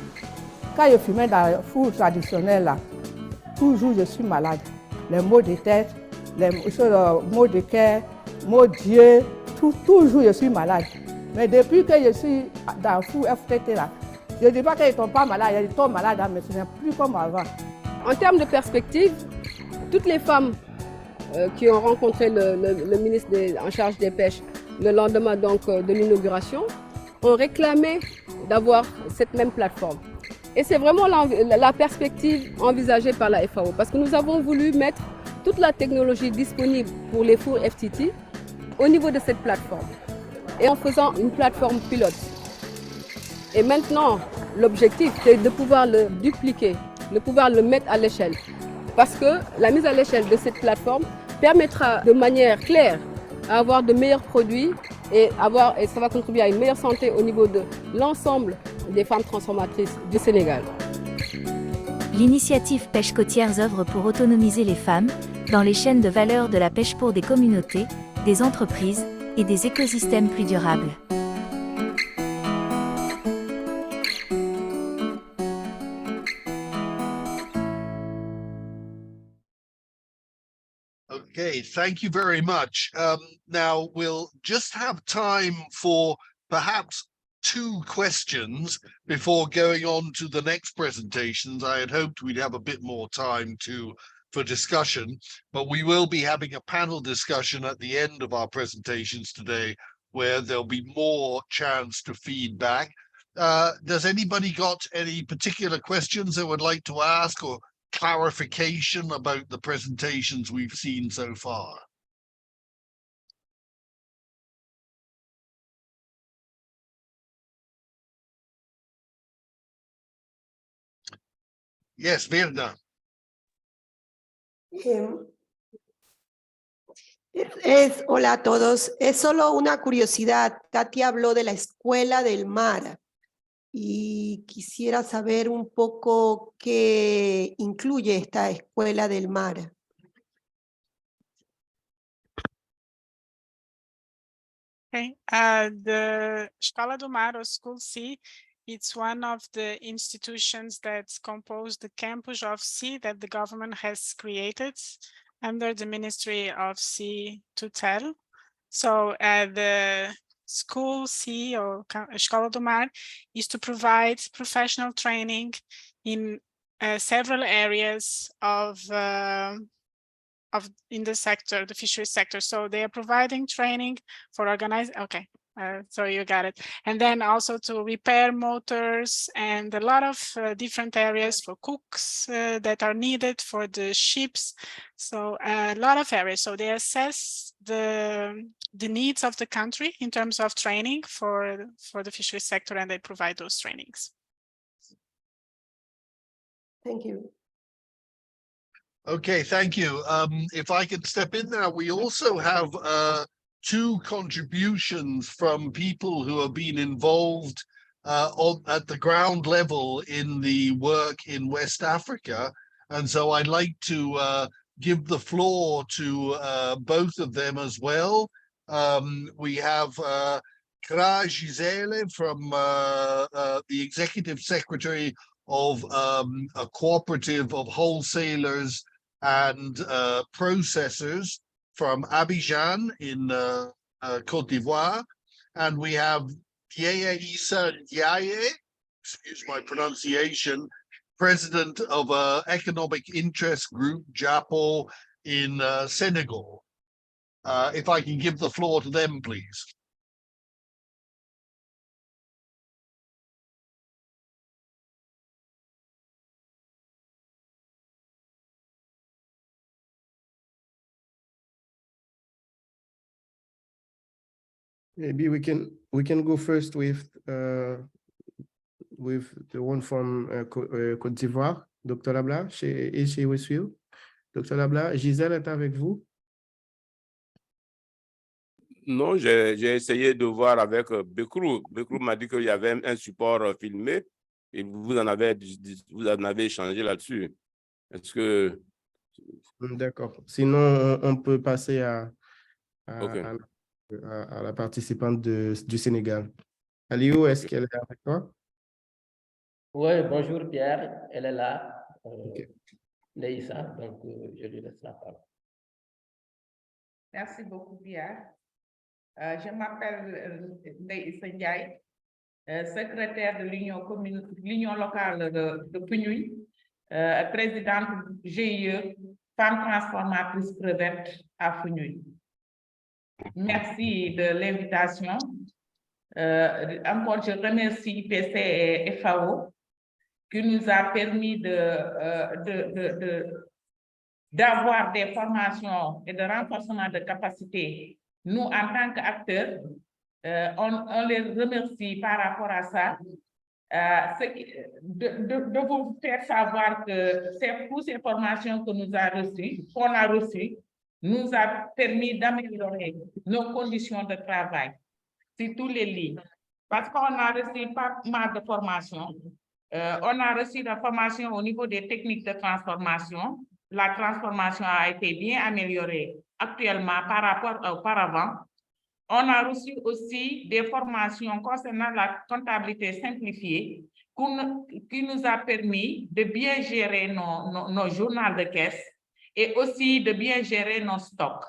Quand je fumais dans le four traditionnel, là, toujours je suis malade. Les maux de tête, les maux de cœur, maux d'yeux, toujours je suis malade. Mais depuis que je suis dans le four FTT, là, je ne dis pas qu'ils ne tombent pas malades, ils tombent malades, mais ce n'est plus comme avant. En termes de perspective, toutes les femmes qui ont rencontré le ministre en charge des pêches le lendemain donc, de l'inauguration ont réclamé d'avoir cette même plateforme. Et c'est vraiment la perspective envisagée par la FAO parce que nous avons voulu mettre toute la technologie disponible pour les fours FTT au niveau de cette plateforme et en faisant une plateforme pilote. Et maintenant, l'objectif, c'est de pouvoir le dupliquer, de pouvoir le mettre à l'échelle. Parce que la mise à l'échelle de cette plateforme permettra de manière claire à avoir de meilleurs produits et ça va contribuer à une meilleure santé au niveau de l'ensemble des femmes transformatrices du Sénégal. L'initiative Pêche côtière œuvre pour autonomiser les femmes dans les chaînes de valeur de la pêche pour des communautés, des entreprises et des écosystèmes plus durables. Okay, thank you very much. Now we'll just have time for perhaps 2 questions before going on to the next presentations. I had hoped we'd have a bit more time for discussion, but we will be having a panel discussion at the end of our presentations today where there'll be more chance to feedback. Does anybody got any particular questions they would like to ask or clarification about the presentations we've seen so far? Yes, Virna. Hola a todos. Es solo una curiosidad. Katy habló de la Escuela del Mar y quisiera saber un poco qué incluye esta Escuela del Mar. Okay, the Escola do Mar or School C, it's one of the institutions that compose the campus of Sea that the government has created under the Ministry of Sea Tutela. So the School C or Escola do Mar is to provide professional training in several areas in the sector, the fisheries sector. So they are providing training for organizing. Okay, so you got it. And then also to repair motors and a lot of different areas for cooks that are needed for the ships. So a lot of areas. So they assess the needs of the country in terms of training for the fisheries sector, and they provide those trainings. Thank you. Okay, thank you. If I could step in now, we also have two contributions from people who have been involved at the ground level in the work in West Africa. And so I'd like to give the floor to both of them as well. We have Kra Gisele from the Executive Secretary of a cooperative of wholesalers and processors from Abidjan in Côte d'Ivoire. And we have Yaya Issa Ndiaye, excuse my pronunciation, president of an economic interest group, JAPO, in Senegal. If I can give the floor to them, please. Maybe we can go first with the one from Côte d'Ivoire, Dr. Labla. Is she with you? Dr. Labla, Gisèle est avec vous? Non, j'ai essayé de voir avec Bekrou. Bekrou m'a dit qu'il y avait un support filmé et vous en avez échangé là-dessus. Est-ce que... D'accord. Sinon, on peut passer à la participante du Sénégal. Aliou, est-ce qu'elle est avec toi? Oui, bonjour Pierre, elle est là. Leïssa, donc je lui laisse la parole. Merci beaucoup Pierre. Je m'appelle Leïssa Ndiaye, secrétaire de l'Union locale de Pugnuy, présidente GIE, Femmes transformatrices crevettes à Pugnuy. Merci de l'invitation. Encore, je remercie IPC et FAO qui nous a permis d'avoir des formations et de renforcement de capacités. Nous, en tant qu'acteurs, on les remercie par rapport à ça. De vous faire savoir que toutes ces formations que qu'on a reçues, nous a permis d'améliorer nos conditions de travail sur tous les lignes. Parce qu'on a reçu pas mal de formations. On a reçu la formation au niveau des techniques de transformation. La transformation a été bien améliorée actuellement par rapport à auparavant. On a reçu aussi des formations concernant la comptabilité simplifiée qui nous a permis de bien gérer nos journaux de caisse et aussi de bien gérer nos stocks.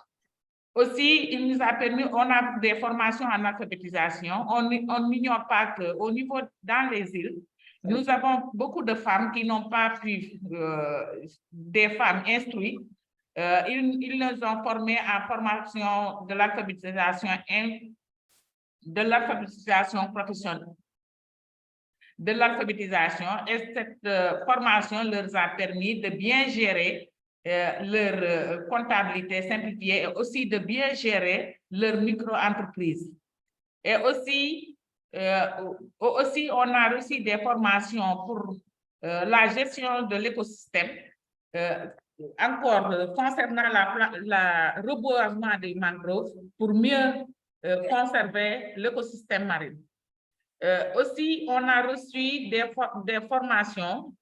Aussi, il nous a permis, on a des formations en alphabétisation. On n'ignore pas qu'au niveau, dans les îles, nous avons beaucoup de femmes qui n'ont pas pu, des femmes instruites. Ils nous ont formés en formation de l'alphabétisation professionnelle. De l'alphabétisation, et cette formation leur a permis de bien gérer leur comptabilité simplifiée et aussi de bien gérer leur micro-entreprise. Et aussi, on a reçu des formations pour la gestion de l'écosystème, encore concernant le reboisement des mangroves pour mieux conserver l'écosystème marin. Aussi, on a reçu des formations,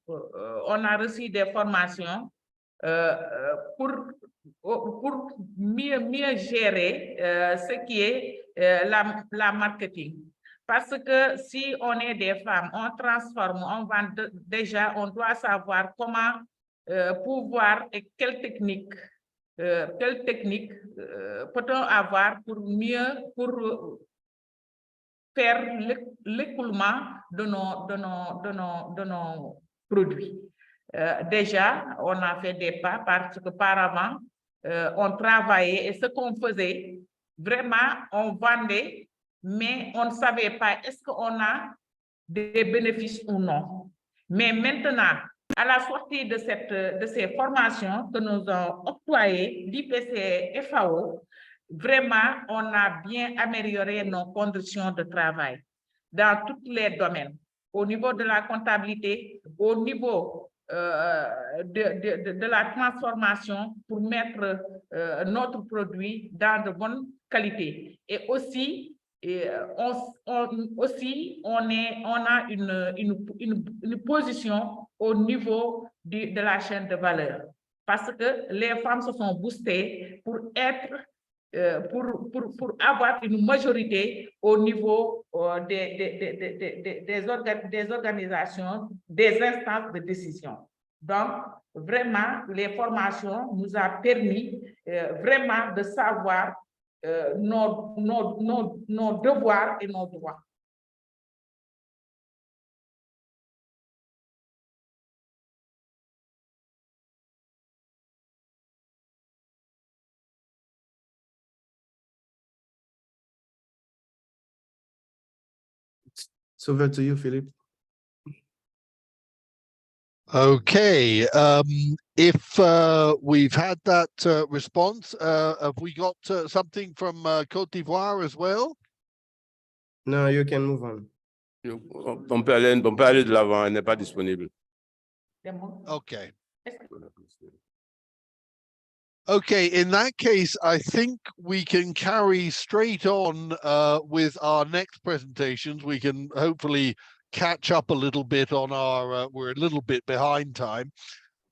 pour mieux gérer ce qui est la marketing. Parce que si on est des femmes, on transforme, on vend déjà, on doit savoir comment pouvoir et quelle technique peut-on avoir pour faire l'écoulement de nos produits. Déjà, on a fait des pas parce qu'auparavant, on travaillait et ce qu'on faisait, vraiment, on vendait, mais on ne savait pas est-ce qu'on a des bénéfices ou non. Mais maintenant, à la sortie de ces formations que nous avons octroyées, l'IPC et FAO, vraiment, on a bien amélioré nos conditions de travail dans tous les domaines, au niveau de la comptabilité, au niveau de la transformation pour mettre notre produit dans de bonnes qualités. Et aussi, on a une position au niveau de la chaîne de valeur. Parce que les femmes se sont boostées pour être, pour avoir une majorité au niveau des organisations, des instances de décision. Donc, vraiment, les formations nous ont permis vraiment de savoir nos devoirs et nos droits. It's over to you, Philip. Okay, if we've had that response, have we got something from Côte d'Ivoire as well? No, you can move on. On peut aller de l'avant, elle n'est pas disponible. Okay. Okay, in that case, I think we can carry straight on with our next presentations. We can hopefully catch up a little bit on our, we're a little bit behind time.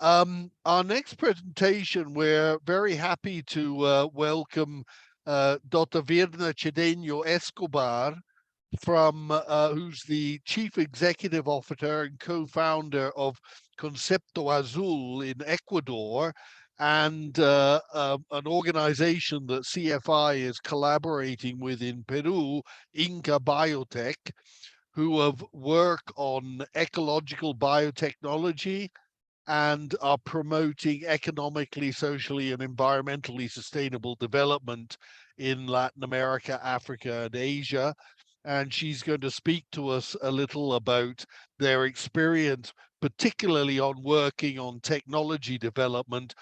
Our next presentation, we're very happy to welcome Dr. Virna Cedeño Escobar, from who's the Chief Executive Officer and co-founder of Concepto Azul in Ecuador, and an organization that CFI is collaborating with in Peru, Inca Biotech, who have worked on ecological biotechnology and are promoting economically, socially, and environmentally sustainable development in Latin America, Africa, and Asia. And she's going to speak to us a little about their experience, particularly on working on technology development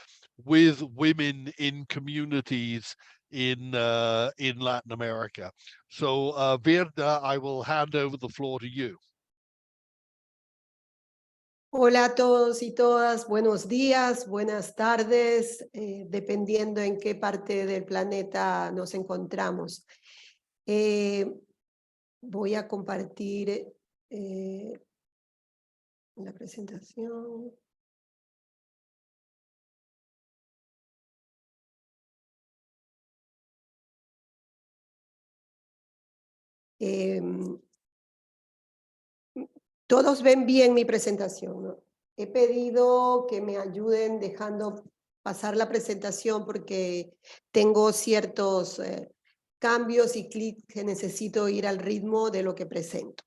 with women in communities in Latin America. So Virna, I will hand over the floor to you. Hola a todos y todas, buenos días, buenas tardes, dependiendo en qué parte del planeta nos encontramos. Voy a compartir la presentación. Todos ven bien mi presentación, ¿no? He pedido que me ayuden dejando pasar la presentación porque tengo ciertos cambios y clics que necesito ir al ritmo de lo que presento.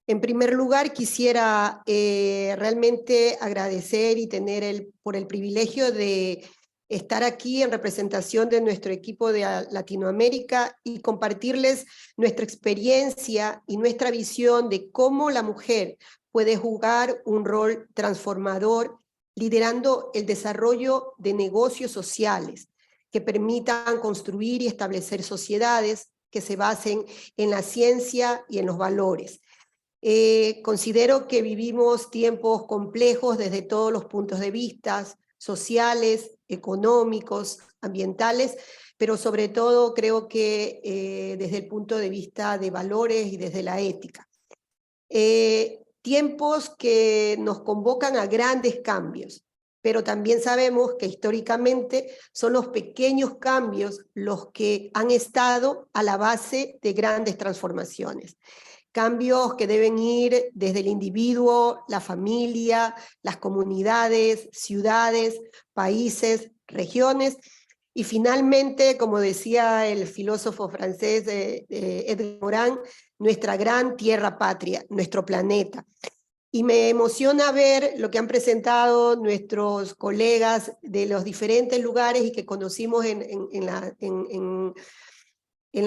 En primer lugar, quisiera realmente agradecer y tener por el privilegio de estar aquí en representación de nuestro equipo de Latinoamérica y compartirles nuestra experiencia y nuestra visión de cómo la mujer puede jugar un rol transformador liderando el desarrollo de negocios sociales que permitan construir y establecer sociedades que se basen en la ciencia y en los valores. Considero que vivimos tiempos complejos desde todos los puntos de vista, sociales, económicos, ambientales, pero sobre todo creo que desde el punto de vista de valores y desde la ética. Tiempos que nos convocan a grandes cambios, pero también sabemos que históricamente son los pequeños cambios los que han estado a la base de grandes transformaciones. Cambios que deben ir desde el individuo, la familia, las comunidades, ciudades, países, regiones, y finalmente, como decía el filósofo francés Edgar Morin, nuestra gran tierra patria, nuestro planeta. Y me emociona ver lo que han presentado nuestros colegas de los diferentes lugares y que conocimos en la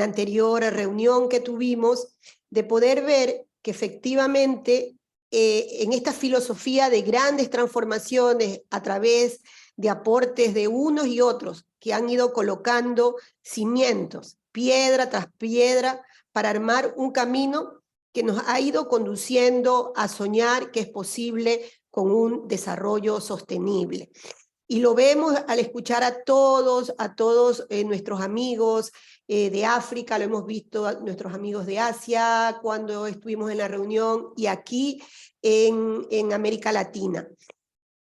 anterior reunión que tuvimos, de poder ver que efectivamente en esta filosofía de grandes transformaciones a través de aportes de unos y otros, que han ido colocando cimientos, piedra tras piedra, para armar un camino que nos ha ido conduciendo a soñar que es posible con un desarrollo sostenible. Y lo vemos al escuchar a todos nuestros amigos de África, lo hemos visto a nuestros amigos de Asia cuando estuvimos en la reunión, y aquí en América Latina.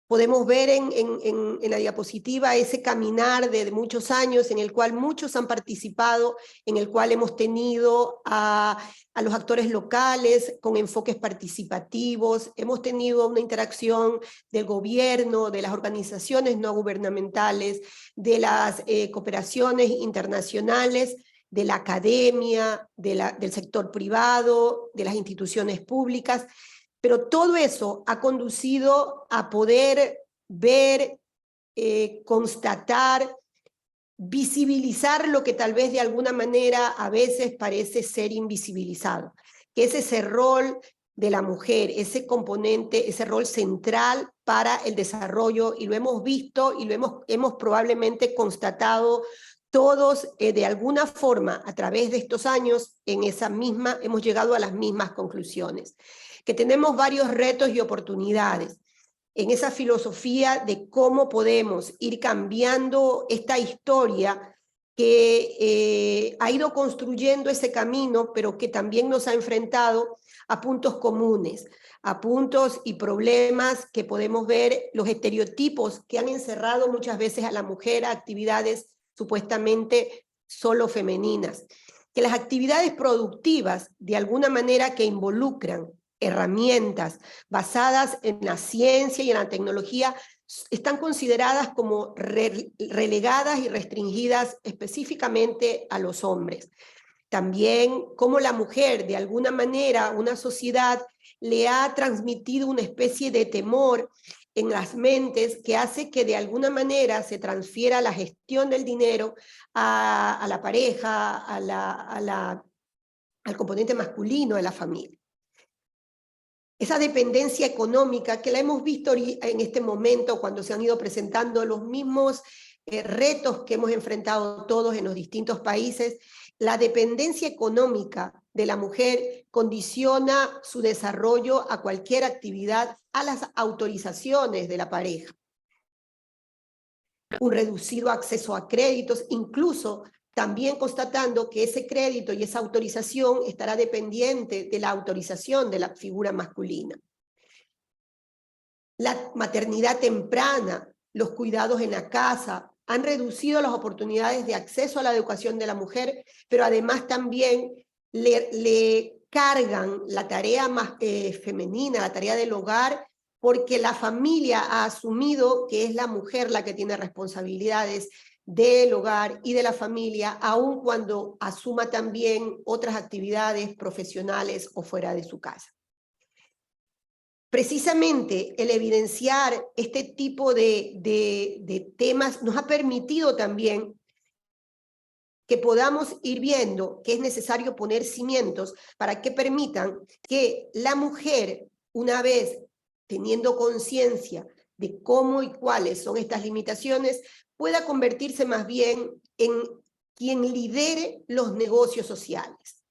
Podemos ver en la diapositiva ese caminar de muchos años en el cual muchos han participado, en el cual hemos tenido a los actores locales con enfoques participativos, hemos tenido una interacción del gobierno, de las organizaciones no gubernamentales, de las cooperaciones internacionales, de la academia, del sector privado, de las instituciones públicas. Pero todo eso ha conducido a poder ver, constatar, visibilizar lo que tal vez de alguna manera a veces parece ser invisibilizado, que es ese rol de la mujer, ese componente, ese rol central para el desarrollo, y lo hemos visto y lo hemos probablemente constatado todos de alguna forma a través de estos años. Hemos llegado a las mismas conclusiones, que tenemos varios retos y oportunidades en esa filosofía de cómo podemos ir cambiando esta historia que ha ido construyendo ese camino, pero que también nos ha enfrentado a puntos comunes, a puntos y problemas que podemos ver, los estereotipos que han encerrado muchas veces a la mujer a actividades supuestamente solo femeninas, que las actividades productivas de alguna manera que involucran herramientas basadas en la ciencia y en la tecnología están consideradas como relegadas y restringidas específicamente a los hombres. También como la mujer, de alguna manera, una sociedad le ha transmitido una especie de temor en las mentes que hace que de alguna manera se transfiera la gestión del dinero a la pareja, al componente masculino de la familia. Esa dependencia económica que la hemos visto en este momento cuando se han ido presentando los mismos retos que hemos enfrentado todos en los distintos países, la dependencia económica de la mujer condiciona su desarrollo a cualquier actividad, a las autorizaciones de la pareja. Un reducido acceso a créditos, incluso también constatando que ese crédito y esa autorización estará dependiente de la autorización de la figura masculina. La maternidad temprana, los cuidados en la casa, han reducido las oportunidades de acceso a la educación de la mujer, pero además también le cargan la tarea más femenina, la tarea del hogar, porque la familia ha asumido que es la mujer la que tiene responsabilidades del hogar y de la familia, aun cuando asuma también otras actividades profesionales o fuera de su casa. Precisamente el evidenciar este tipo de temas nos ha permitido también que podamos ir viendo que es necesario poner cimientos para que permitan que la mujer, una vez teniendo conciencia de cómo y cuáles son estas limitaciones, pueda convertirse más bien en quien lidere los negocios sociales.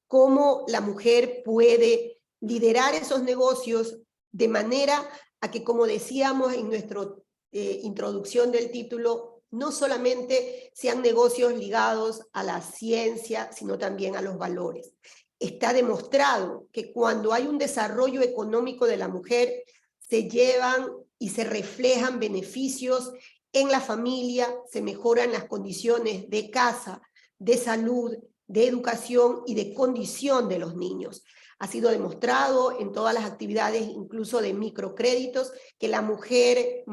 Cómo la mujer puede liderar esos negocios de manera a que, como decíamos en nuestra introducción del título, no solamente sean negocios ligados a la ciencia, sino también a los valores. Está demostrado que cuando hay un desarrollo económico de la mujer, se llevan y se reflejan beneficios en la familia, se mejoran las condiciones de casa, de salud, de educación y de condición de los niños. Ha sido demostrado en todas las actividades, incluso de microcréditos, que la mujer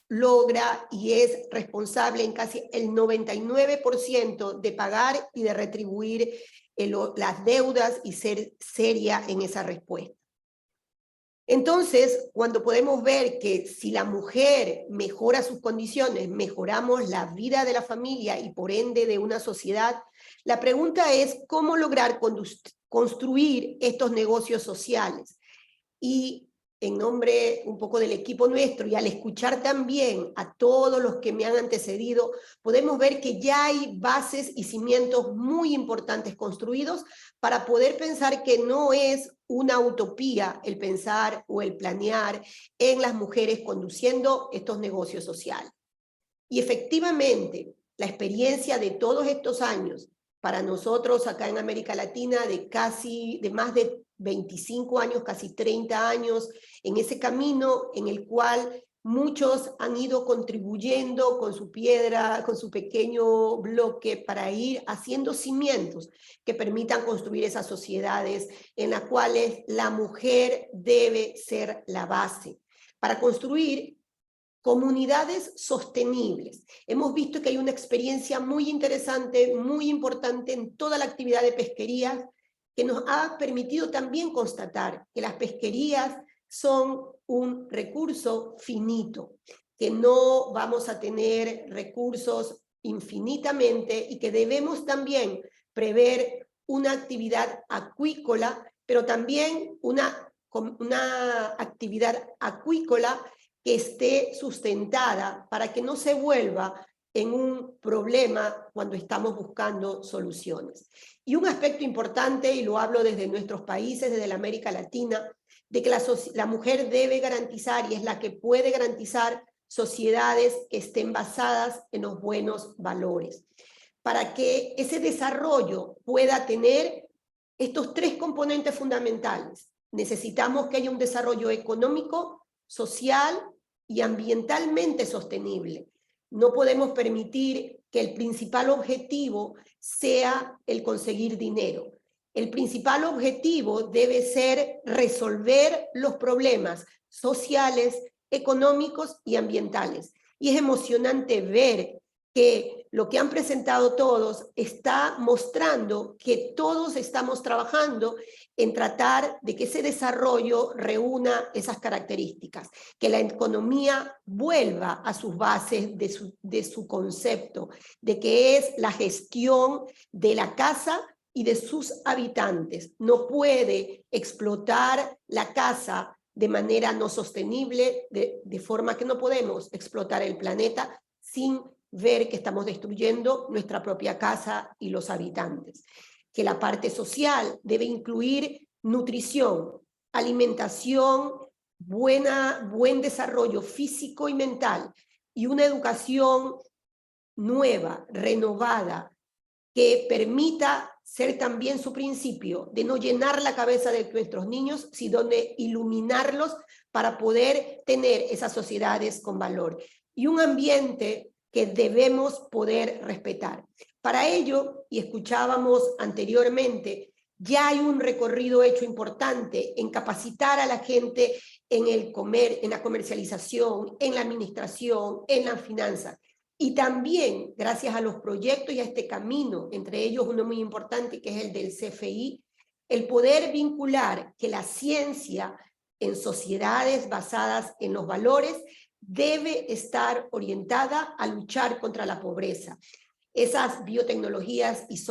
logra y es responsable en casi el 99% de pagar y de retribuir las deudas y ser seria en esa respuesta. Entonces, cuando podemos ver que si la mujer mejora sus condiciones, mejoramos la vida de la familia y por ende de una sociedad, la pregunta es cómo lograr construir estos negocios sociales. Y en nombre un poco del equipo nuestro y al escuchar también a todos los que me han antecedido, podemos ver que ya hay bases y cimientos muy importantes construidos para poder pensar que no es una utopía el pensar o el planear en las mujeres conduciendo estos negocios sociales. Y efectivamente, la experiencia de todos estos años, para nosotros acá en América Latina, de más de 25 años, casi 30 años, en ese camino en el cual muchos han ido contribuyendo con su piedra, con su pequeño bloque para ir haciendo cimientos que permitan construir esas sociedades en las cuales la mujer debe ser la base para construir comunidades sostenibles. Hemos visto que hay una experiencia muy interesante, muy importante en toda la actividad de pesquería, que nos ha permitido también constatar que las pesquerías son un recurso finito, que no vamos a tener recursos infinitamente y que debemos también prever una actividad acuícola, pero también una actividad acuícola que esté sustentada para que no se vuelva en un problema cuando estamos buscando soluciones. Y un aspecto importante, y lo hablo desde nuestros países, desde la América Latina, de que la mujer debe garantizar y es la que puede garantizar sociedades que estén basadas en los buenos valores. Para que ese desarrollo pueda tener estos tres componentes fundamentales, necesitamos que haya un desarrollo económico, social y ambientalmente sostenible. No podemos permitir que el principal objetivo sea el conseguir dinero. El principal objetivo debe ser resolver los problemas sociales, económicos y ambientales. Y es emocionante ver que lo que han presentado todos está mostrando que todos estamos trabajando en tratar de que ese desarrollo reúna esas características, que la economía vuelva a sus bases de su concepto, de que es la gestión de la casa y de sus habitantes. No puede explotar la casa de manera no sostenible, de forma que no podemos explotar el planeta sin ver que estamos destruyendo nuestra propia casa y los habitantes. Que la parte social debe incluir nutrición, alimentación, buen desarrollo físico y mental, y una educación nueva, renovada, que permita ser también su principio de no llenar la cabeza de nuestros niños, sino de iluminarlos para poder tener esas sociedades con valor. Y un ambiente que debemos poder respetar. Para ello, y escuchábamos anteriormente, ya hay un recorrido hecho importante en capacitar a la gente en la comercialización, en la administración, en las finanzas. Y también, gracias a los proyectos y a este camino, entre ellos uno muy importante que es el del CFI, el poder vincular que la ciencia en sociedades basadas en los valores debe estar orientada a luchar contra la pobreza. Esas biotecnologías, y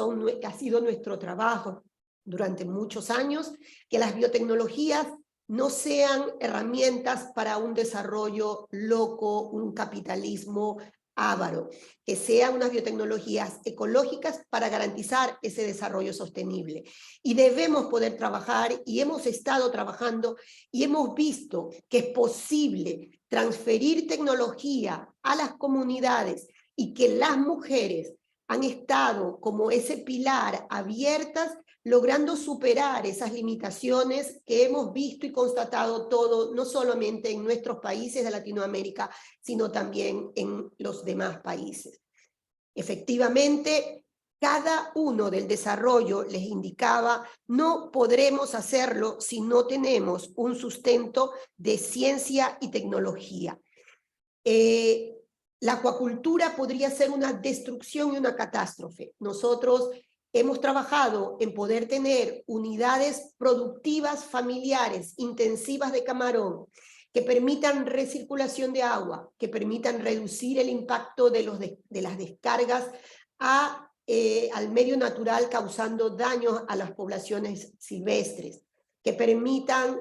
ha sido nuestro trabajo durante muchos años, que las biotecnologías no sean herramientas para un desarrollo loco, un capitalismo avaro, que sean unas biotecnologías ecológicas para garantizar ese desarrollo sostenible. Y debemos poder trabajar, y hemos estado trabajando, y hemos visto que es posible transferir tecnología a las comunidades y que las mujeres han estado como ese pilar abiertas, logrando superar esas limitaciones que hemos visto y constatado todo, no solamente en nuestros países de Latinoamérica, sino también en los demás países. Efectivamente, cada uno del desarrollo, les indicaba, no podremos hacerlo si no tenemos un sustento de ciencia y tecnología. La acuacultura podría ser una destrucción y una catástrofe. Nosotros hemos trabajado en poder tener unidades productivas familiares intensivas de camarón que permitan recirculación de agua, que permitan reducir el impacto de las descargas al medio natural causando daños a las poblaciones silvestres. que permitan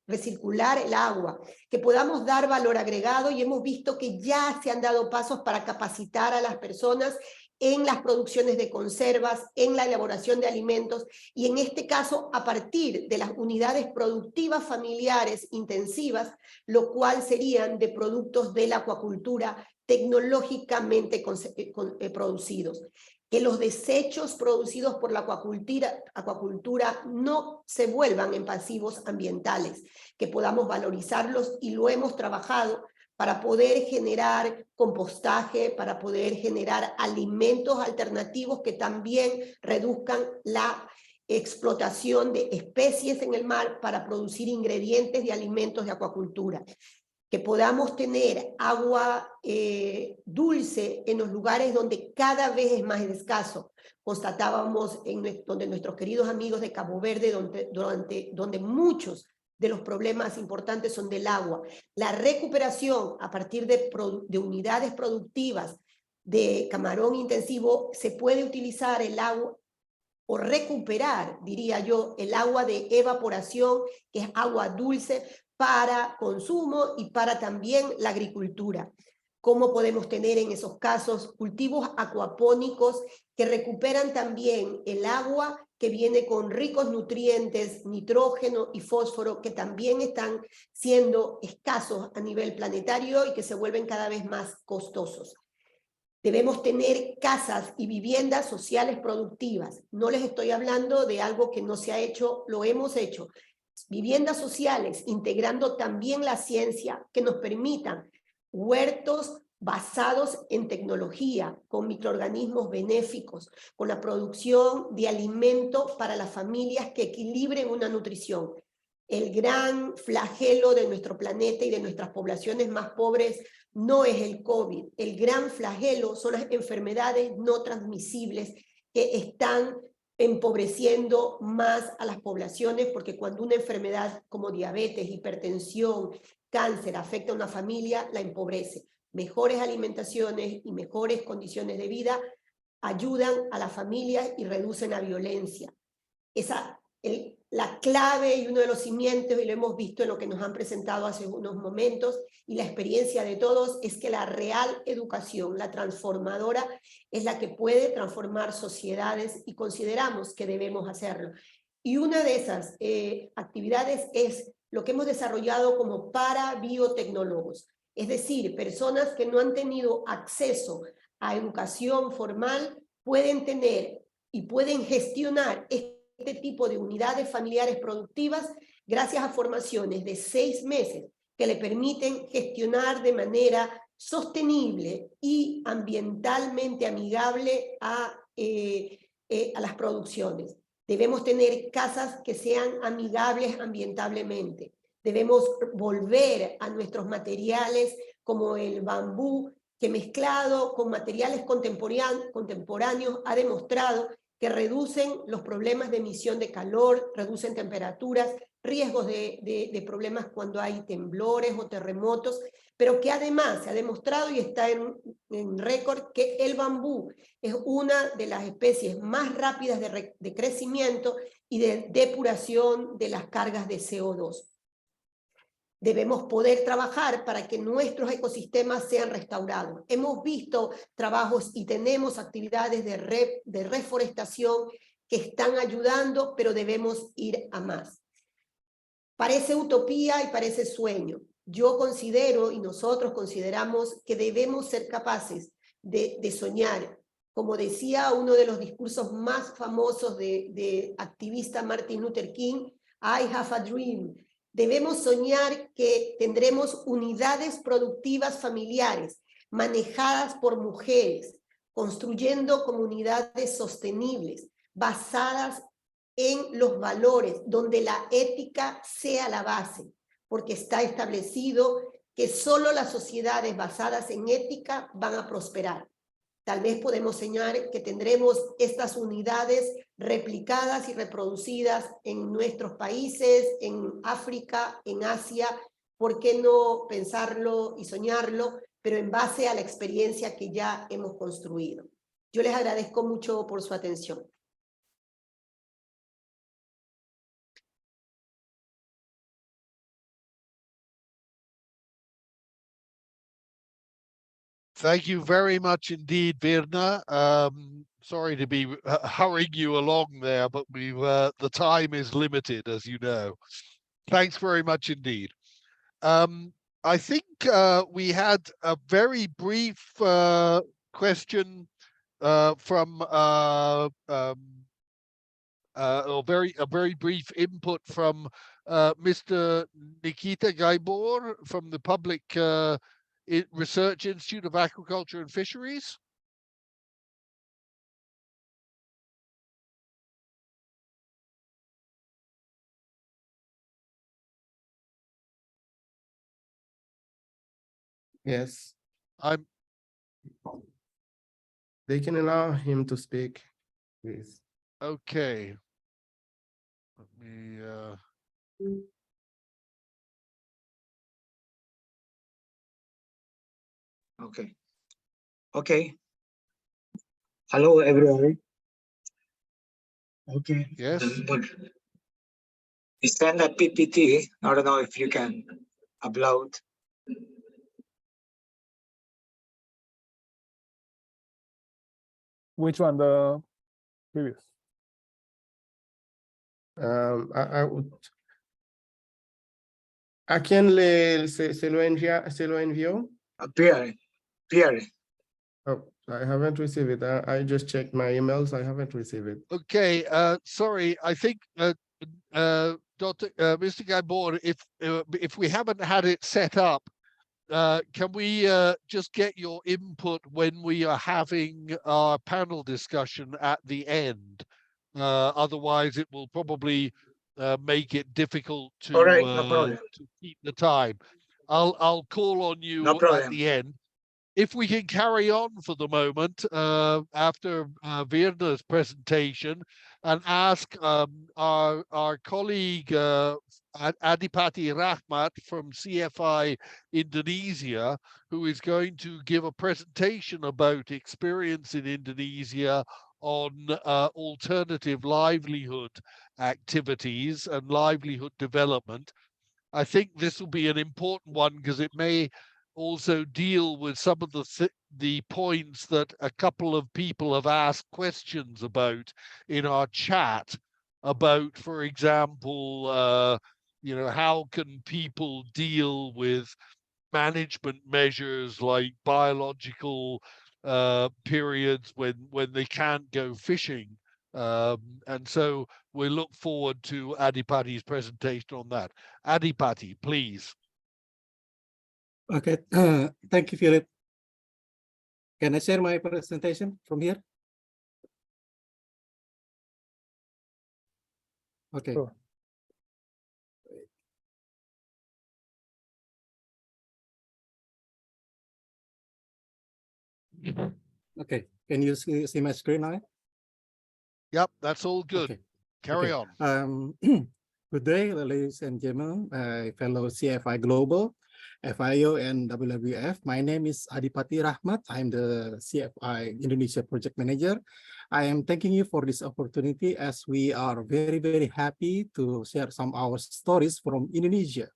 recircular el agua, que podamos dar valor agregado, y hemos visto que ya se han dado pasos para capacitar a las personas en las producciones de conservas, en la elaboración de alimentos, y en este caso a partir de las unidades productivas familiares intensivas, lo cual serían de productos de la acuacultura tecnológicamente producidos. Que los desechos producidos por la acuacultura no se vuelvan en pasivos ambientales, que podamos valorarlos, y lo hemos trabajado para poder generar compostaje, para poder generar alimentos alternativos que también reduzcan la explotación de especies en el mar para producir ingredientes de alimentos de acuacultura. Que podamos tener agua dulce en los lugares donde cada vez es más escaso. Constatábamos donde nuestros queridos amigos de Cabo Verde, donde muchos de los problemas importantes son del agua. La recuperación a partir de unidades productivas de camarón intensivo, se puede utilizar el agua, o recuperar, diría yo, el agua de evaporación, que es agua dulce, para consumo y para también la agricultura. ¿Cómo podemos tener en esos casos cultivos acuapónicos que recuperan también el agua, que viene con ricos nutrientes, nitrógeno y fósforo, que también están siendo escasos a nivel planetario y que se vuelven cada vez más costosos? Debemos tener casas y viviendas sociales productivas. No les estoy hablando de algo que no se ha hecho, lo hemos hecho. Viviendas sociales, integrando también la ciencia, que nos permitan huertos basados en tecnología, con microorganismos benéficos, con la producción de alimentos para las familias que equilibren una nutrición. El gran flagelo de nuestro planeta y de nuestras poblaciones más pobres no es el COVID. El gran flagelo son las enfermedades no transmisibles que están empobreciendo más a las poblaciones, porque cuando una enfermedad como diabetes, hipertensión, cáncer afecta a una familia, la empobrece. Mejores alimentaciones y mejores condiciones de vida ayudan a las familias y reducen la violencia. La clave y uno de los cimientos, y lo hemos visto en lo que nos han presentado hace unos momentos, y la experiencia de todos, es que la real educación, la transformadora, es la que puede transformar sociedades, y consideramos que debemos hacerlo. Y una de esas actividades es lo que hemos desarrollado como parabiotecnólogos, es decir, personas que no han tenido acceso a educación formal pueden tener y pueden gestionar este tipo de unidades familiares productivas gracias a formaciones de 6 meses que le permiten gestionar de manera sostenible y ambientalmente amigable a las producciones. Debemos tener casas que sean amigables ambientalmente. Debemos volver a nuestros materiales como el bambú, que mezclado con materiales contemporáneos ha demostrado que reducen los problemas de emisión de calor, reducen temperaturas, riesgos de problemas cuando hay temblores o terremotos, pero que además se ha demostrado y está en récord que el bambú es una de las especies más rápidas de crecimiento y de depuración de las cargas de CO2. Debemos poder trabajar para que nuestros ecosistemas sean restaurados. Hemos visto trabajos y tenemos actividades de reforestación que están ayudando, pero debemos ir a más. Parece utopía y parece sueño. Yo considero, y nosotros consideramos, que debemos ser capaces de soñar. Como decía uno de los discursos más famosos de activista Martin Luther King, I have a dream. Debemos soñar que tendremos unidades productivas familiares manejadas por mujeres, construyendo comunidades sostenibles, basadas en los valores, donde la ética sea la base, porque está establecido que solo las sociedades basadas en ética van a prosperar. Tal vez podemos soñar que tendremos estas unidades replicadas y reproducidas en nuestros países, en África, en Asia. ¿Por qué no pensarlo y soñarlo, pero en base a la experiencia que ya hemos construido? Yo les agradezco mucho por su atención. Thank you very much indeed, Virna. Sorry to be hurrying you along there, but the time is limited, as you know. Thanks very much indeed. I think we had a very brief question from a very brief input from Mr. Nikita Gaibor from the Public Research Institute of Agriculture and Fisheries. Yes. They can allow him to speak, please. Okay. Let me Okay. Okay. Hello, everyone. Okay. Yes. Send a PPT. I don't know if you can upload. Which one? The previous? I would. ¿A quién se lo envió? Pierre. Oh, I haven't received it. I just checked my emails. I haven't received it. Okay. Sorry. I think Mr. Gaibor, if we haven't had it set up, can we just get your input when we are having our panel discussion at the end? Otherwise, it will probably make it difficult to, all right, no problem. to keep the time. I'll call on you at the end. If we can carry on for the moment after Virna's presentation and ask our colleague Adipati Rahmat from CFI Indonesia, who is going to give a presentation about experience in Indonesia on alternative livelihood activities and livelihood development. I think this will be an important one because it may also deal with some of the points that a couple of people have asked questions about in our chat about, for example, you know, how can people deal with management measures like biological periods when they can't go fishing. And so we look forward to Adipati's presentation on that. Adipati, please. Okay, thank you, Philip. Can I share my presentation from here? Okay. Sure. Okay, can you see my screen now? Yep, that's all good. Okay. Carry on. Good day, ladies and gentlemen, fellow CFI Global, FIO and WWF. My name is Adipati Rahmat. I'm the CFI Indonesia Project Manager. I am thanking you for this opportunity as we are very, very happy to share some of our stories from Indonesia.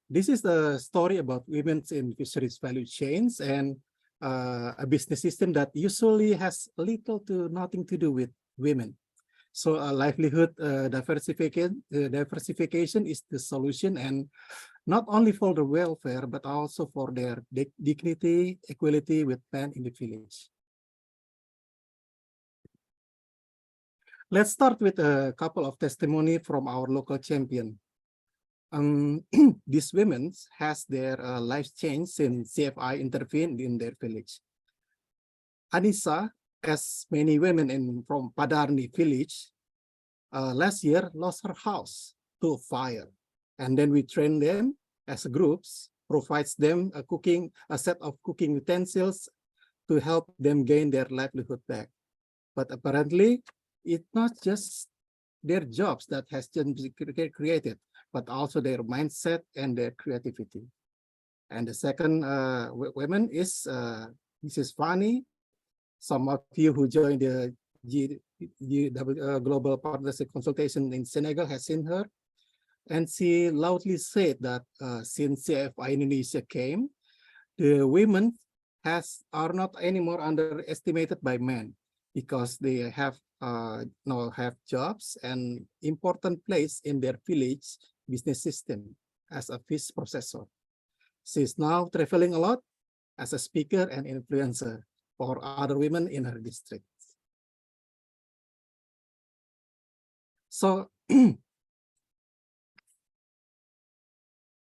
This is the story about women in fisheries value chains and a business system that usually has little to nothing to do with women. So livelihood diversification is the solution, and not only for the welfare, but also for their dignity, equality with men in the village. Let's start with a couple of testimony from our local champion. These women has their lives changed since CFI intervened in their village. Anissa, as many women from Padarni village, last year lost her house to fire. And then we train them as groups, provides them a set of cooking utensils to help them gain their livelihood back. But apparently, it's not just their jobs that has been created, but also their mindset and their creativity. And the second woman is Mrs. Fani. Some of you who joined the Global Partnership Consultation in Senegal has seen her. And she loudly said that since CFI Indonesia came, the women are not anymore underestimated by men because they have now have jobs and important place in their village business system as a fish processor. She's now traveling a lot as a speaker and influencer for other women in her district. So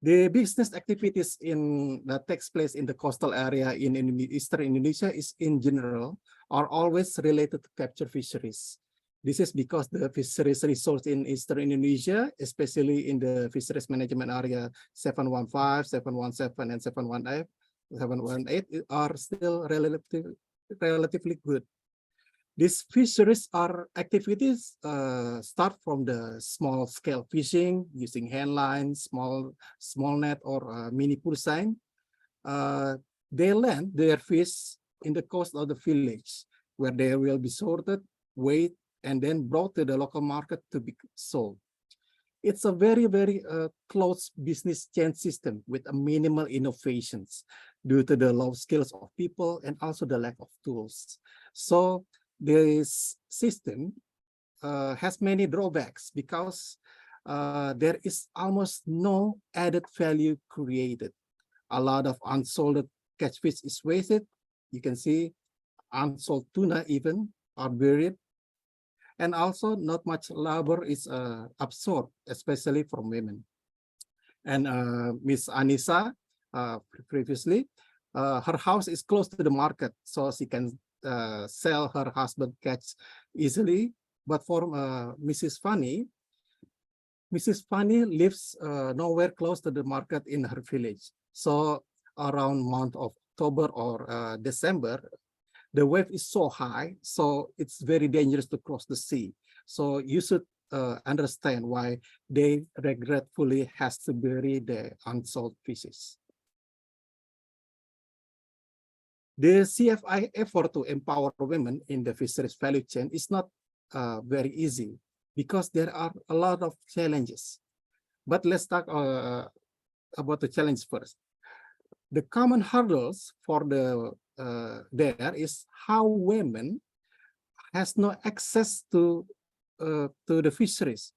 the business activities that takes place in the coastal area in Eastern Indonesia is in general are always related to capture fisheries. This is because the fisheries resource in Eastern Indonesia, especially in the fisheries management area 715, 717, and 718 are still relatively good. These fisheries activities start from the small scale fishing using hand lines, small net or mini pool sign. They land their fish in the coast of the village where they will be sorted, weighed, and then brought to the local market to be sold. It's a very close business chain system with a minimal innovations due to the low skills of people and also the lack of tools. So this system has many drawbacks because there is almost no added value created. A lot of unsold catchfish is wasted. You can see unsold tuna even are buried. And also not much labor is absorbed, especially from women. And Miss Anissa, previously, her house is close to the market, so she can sell her husband catch easily. But for Mrs. Fanny lives nowhere close to the market in her village. So around month of October or December, the wave is so high, so it's very dangerous to cross the sea. So you should understand why they regretfully has to bury the unsold fishes. The CFI effort to empower women in the fisheries value chain is not very easy because there are a lot of challenges. But let's talk about the challenge first. The common hurdles for there is how women has no access to the fisheries.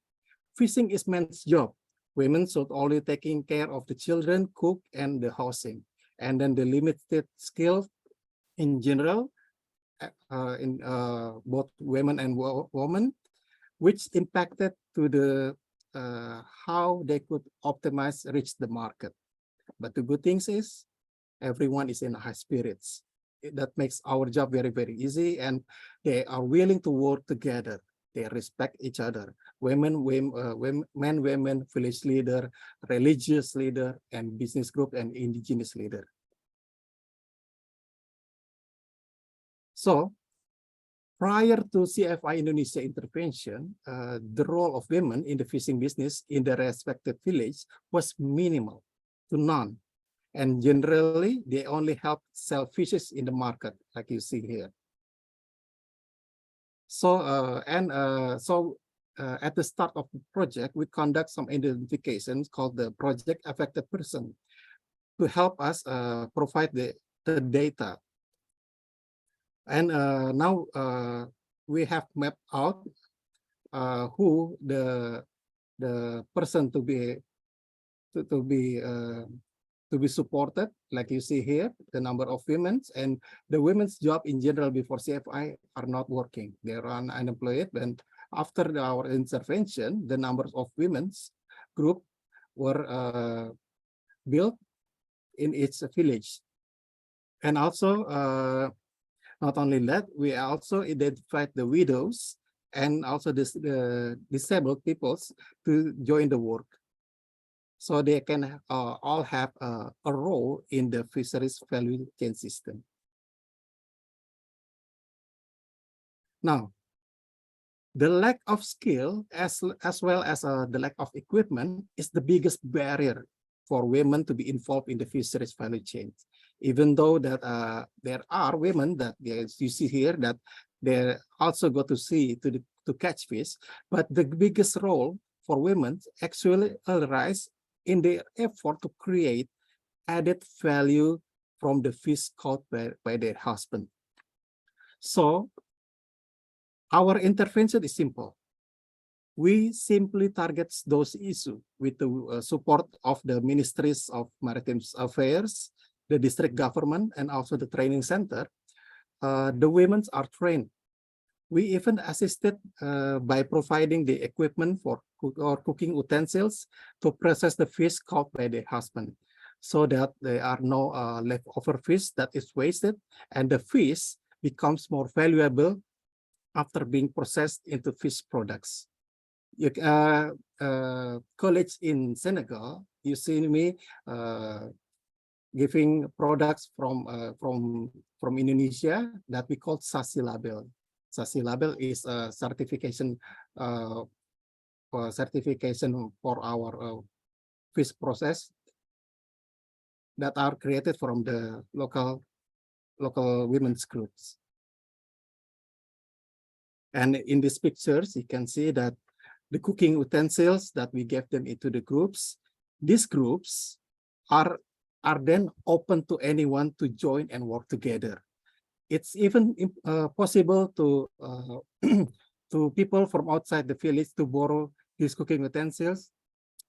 Fishing is men's job. Women should only taking care of the children, cook, and the housing. And then the limited skill in general in both women and women, which impacted to the how they could reach the market. But the good thing is everyone is in high spirits. That makes our job very easy, and they are willing to work together. They respect each other. Men, women, village leader, religious leader, and business group and indigenous leader. So prior to CFI Indonesia intervention, the role of women in the fishing business in the respective village was minimal to none. And generally, they only help sell fishes in the market, like you see here. So, at the start of the project, we conduct some identifications called the project affected person to help us provide the data. And now we have mapped out who the person to be supported, like you see here, the number of women, and the women's job in general before CFI are not working. They are unemployed, and after our intervention, the numbers of women's group were built in each village. And also, not only that, we also identified the widows and also the disabled peoples to join the work. So they can all have a role in the fisheries value chain system. Now, the lack of skill as well as the lack of equipment is the biggest barrier for women to be involved in the fisheries value chain. Even though that there are women that you see here that they also go to sea to catch fish, but the biggest role for women actually arise in their effort to create added value from the fish caught by their husband. So our intervention is simple. We simply target those issues with the support of the Ministries of Maritime Affairs, the district government, and also the training center. The women are trained. We even assisted by providing the equipment for cooking utensils to process the fish caught by the husband, so that there are no leftover fish that is wasted, and the fish becomes more valuable after being processed into fish products. Colleagues in Senegal, you see me giving products from Indonesia that we call Sasi Label. Sasi Label is a certification for our fish process that are created from the local women's groups. And in these pictures, you can see that the cooking utensils that we gave them into the groups, these groups are then open to anyone to join and work together. It's even possible to to people from outside the village to borrow these cooking utensils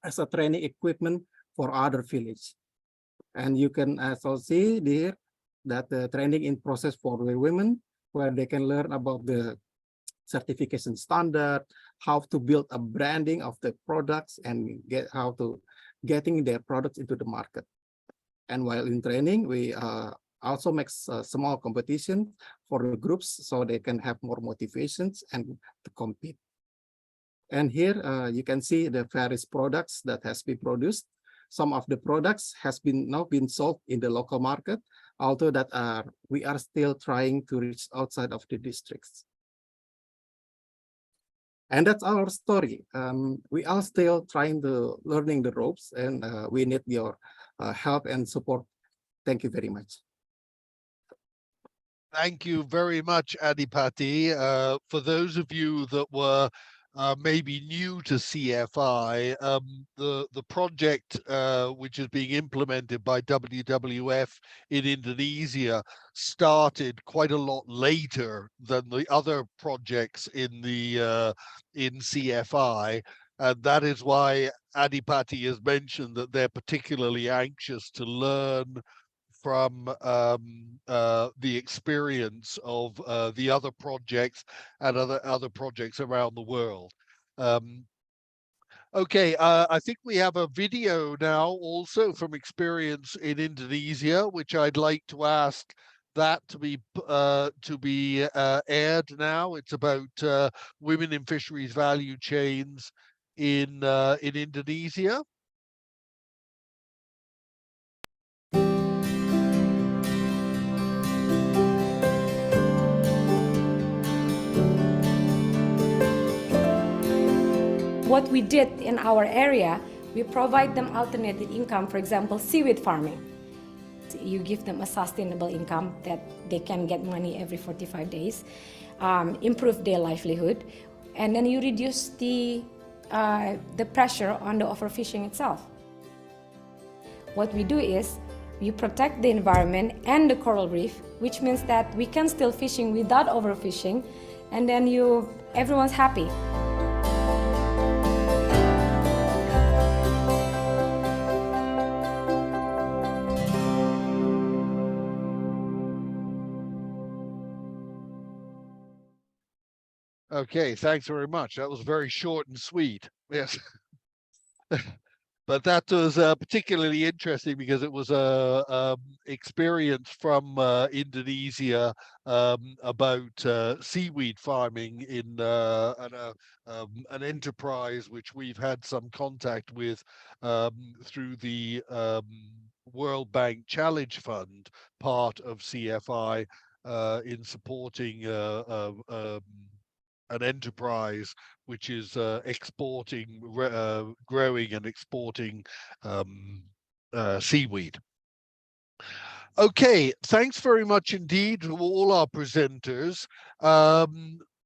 as a training equipment for other village. And you can also see there that the training in process for the women, where they can learn about the certification standard, how to build a branding of the products, and how to getting their products into the market. And while in training, we also make small competition for the groups so they can have more motivations and to compete. And here you can see the various products that has been produced. Some of the products has now been sold in the local market, although that we are still trying to reach outside of the districts. And that's our story. We are still trying to learning the ropes, and we need your help and support. Thank you very much. Thank you very much, Adipati. For those of you that were maybe new to CFI, the project which is being implemented by WWF in Indonesia started quite a lot later than the other projects in the in CFI, and that is why Adipati has mentioned that they're particularly anxious to learn from the experience of the other projects and other projects around the world. Okay, I think we have a video now also from experience in Indonesia, which I'd like to ask that to be aired now. It's about women in fisheries value chains in Indonesia. What we did in our area, we provide them alternative income, for example, seaweed farming. You give them a sustainable income that they can get money every 45 days, improve their livelihood, and then you reduce the pressure on the overfishing itself. What we do is we protect the environment and the coral reef, which means that we can still fishing without overfishing, and then everyone's happy. Okay, thanks very much. That was very short and sweet. Yes. But that was particularly interesting because it was a experience from Indonesia about seaweed farming in an enterprise which we've had some contact with through the World Bank Challenge Fund, part of CFI, in supporting an enterprise which is exporting, growing and exporting seaweed. Okay, thanks very much indeed to all our presenters.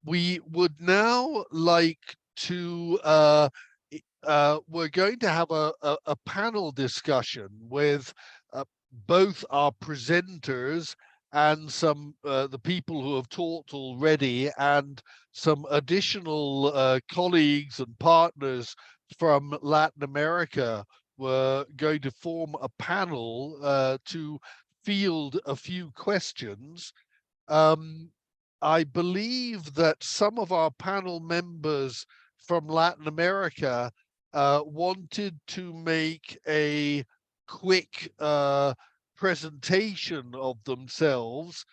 We would now like to, we're going to have a panel discussion with both our presenters and some the people who have talked already, and some additional colleagues and partners from Latin America were going to form a panel to field a few questions. I believe that some of our panel members from Latin America wanted to make a quick presentation of themselves.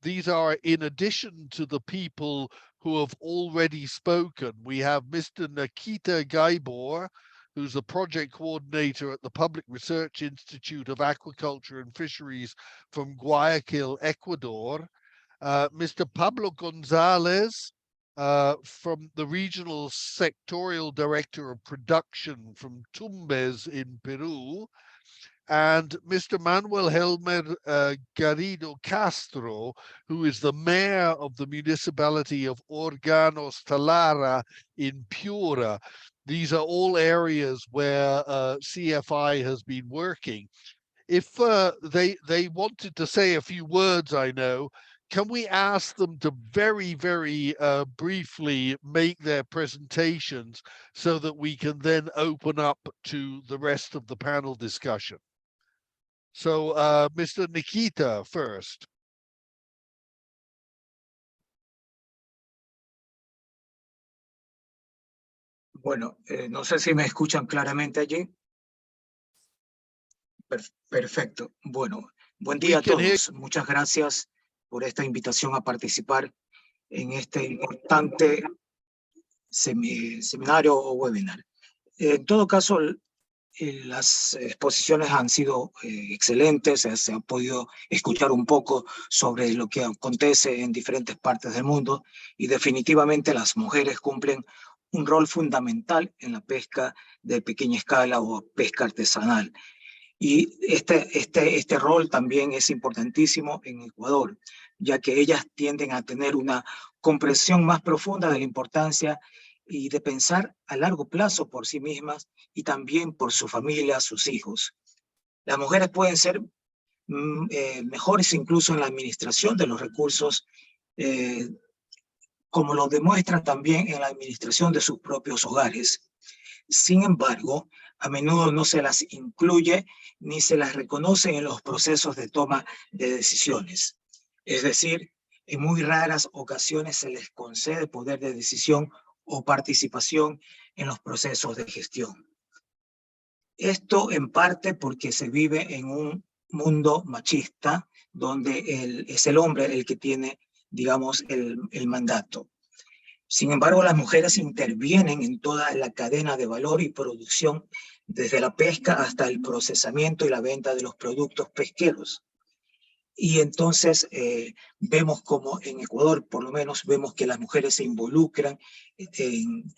These are in addition to the people who have already spoken. We have Mr. Nikita Gaibor, who's the project coordinator at the Public Research Institute of Aquaculture and Fisheries from Guayaquil, Ecuador. Mr. Pablo Gonzalez, from the Regional Sectorial Director of Production from Tumbes in Peru, and Mr. Manuel Helmer Garrido Castro, who is the mayor of the municipality of Órganos Talara in Piura. These are all areas where CFI has been working. If they wanted to say a few words, I know, can we ask them to very, very briefly make their presentations so that we can then open up to the rest of the panel discussion? So, Mr. Nikita first. Bueno, no sé si me escuchan claramente allí. Perfecto. Bueno, buen día a todos. Muchas gracias por esta invitación a participar en este importante seminario o webinar. En todo caso, las exposiciones han sido excelentes, se ha podido escuchar un poco sobre lo que acontece en diferentes partes del mundo, y definitivamente las mujeres cumplen un rol fundamental en la pesca de pequeña escala o pesca artesanal. Y este rol también es importantísimo en Ecuador, ya que ellas tienden a tener una comprensión más profunda de la importancia y de pensar a largo plazo por sí mismas y también por su familia, sus hijos. Las mujeres pueden ser mejores incluso en la administración de los recursos, como lo demuestran también en la administración de sus propios hogares. Sin embargo, a menudo no se las incluye ni se las reconoce en los procesos de toma de decisiones. Es decir, en muy raras ocasiones se les concede poder de decisión o participación en los procesos de gestión. Esto en parte porque se vive en un mundo machista donde es el hombre el que tiene, digamos, el mandato. Sin embargo, las mujeres intervienen en toda la cadena de valor y producción, desde la pesca hasta el procesamiento y la venta de los productos pesqueros. Y entonces vemos como en Ecuador, por lo menos, vemos que las mujeres se involucran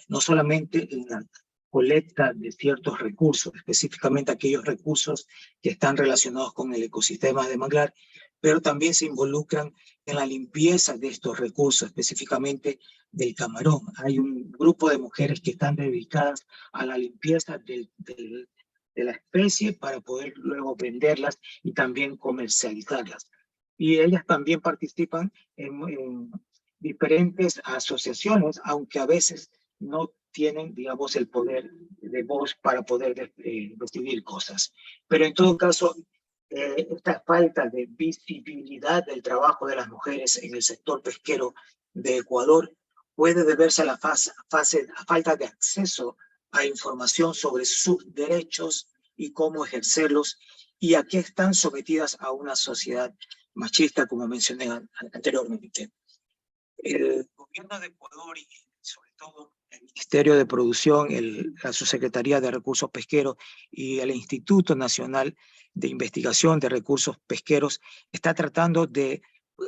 no solamente en la colecta de ciertos recursos, específicamente aquellos recursos que están relacionados con el ecosistema de manglar, pero también se involucran en la limpieza de estos recursos, específicamente del camarón. Hay un grupo de mujeres que están dedicadas a la limpieza de la especie para poder luego venderlas y también comercializarlas. Y ellas también participan en diferentes asociaciones, aunque a veces no tienen, digamos, el poder de voz para poder decidir cosas. Pero en todo caso, esta falta de visibilidad del trabajo de las mujeres en el sector pesquero de Ecuador puede deberse a la falta de acceso a información sobre sus derechos y cómo ejercerlos, y a qué están sometidas a una sociedad machista, como mencioné anteriormente. El gobierno de Ecuador y sobre todo el Ministerio de Producción, la Subsecretaría de Recursos Pesqueros y el Instituto Nacional de Investigación de Recursos Pesqueros está tratando de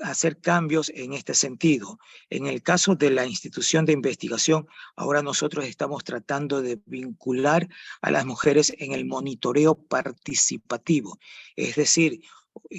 hacer cambios en este sentido. En el caso de la institución de investigación, ahora nosotros estamos tratando de vincular a las mujeres en el monitoreo participativo. Es decir,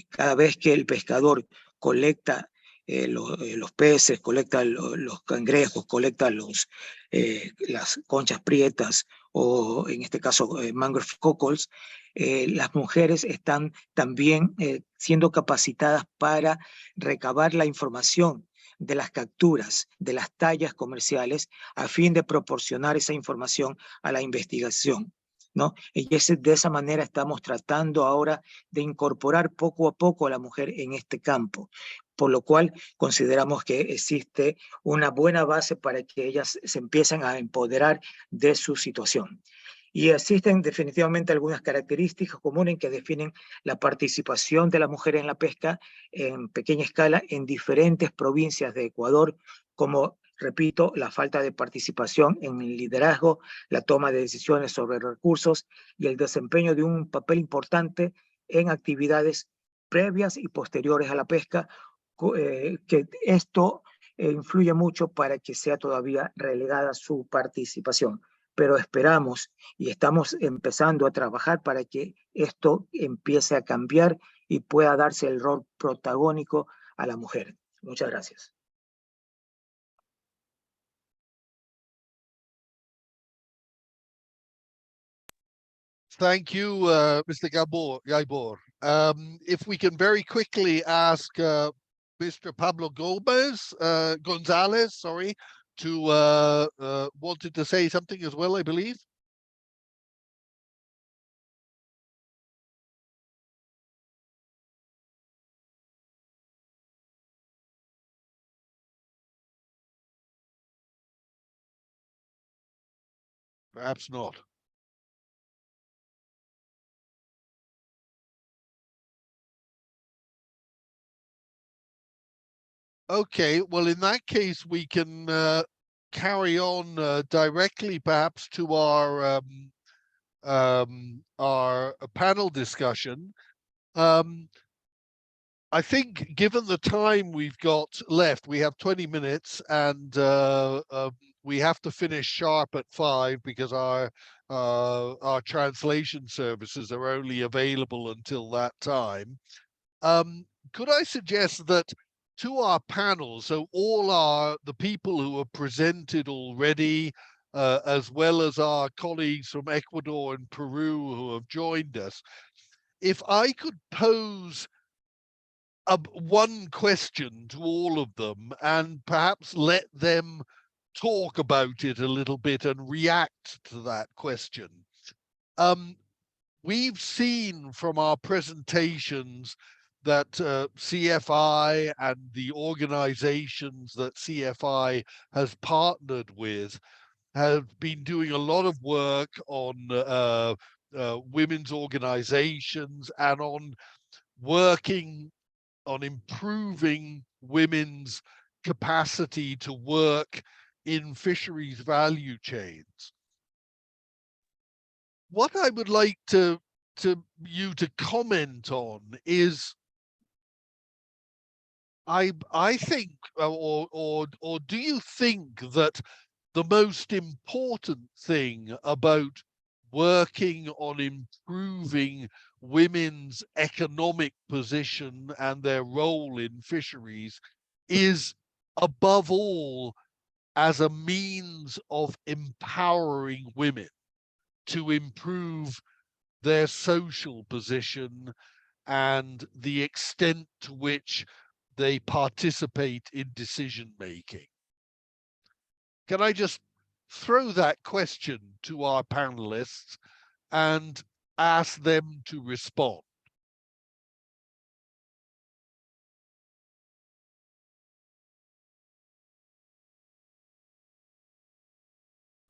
cada vez que el pescador colecta los peces, colecta los cangrejos, colecta las conchas prietas o en este caso mangrove cockles, Las mujeres están también siendo capacitadas para recabar la información de las capturas, de las tallas comerciales, a fin de proporcionar esa información a la investigación, ¿no? Y de esa manera estamos tratando ahora de incorporar poco a poco a la mujer en este campo, por lo cual consideramos que existe una buena base para que ellas se empiecen a empoderar de su situación. Y existen definitivamente algunas características comunes que definen la participación de la mujer en la pesca en pequeña escala en diferentes provincias de Ecuador, como, repito, la falta de participación en el liderazgo, la toma de decisiones sobre recursos y el desempeño de un papel importante en actividades previas y posteriores a la pesca, que esto influye mucho para que sea todavía relegada su participación. Pero esperamos y estamos empezando a trabajar para que esto empiece a cambiar y pueda darse el rol protagónico a la mujer. Muchas gracias. Thank you, Mr. Gabor. If we can very quickly ask Mr. Pablo Gonzalez, sorry, to wanted to say something as well, I believe. Perhaps not. Okay, well, in that case, we can carry on directly, perhaps, to our panel discussion. I think, given the time we've got left, we have 20 minutes, and we have to finish sharp at 5 because our translation services are only available until that time. Could I suggest that to our panel, so all the people who have presented already, as well as our colleagues from Ecuador and Peru who have joined us, if I could pose one question to all of them and perhaps let them talk about it a little bit and react to that question. We've seen from our presentations that CFI and the organizations that CFI has partnered with have been doing a lot of work on women's organizations and on working on improving women's capacity to work in fisheries value chains. What I would like you to comment on is, I think, or do you think that the most important thing about working on improving women's economic position and their role in fisheries is, above all, as a means of empowering women to improve their social position and the extent to which they participate in decision making? Can I just throw that question to our panelists and ask them to respond?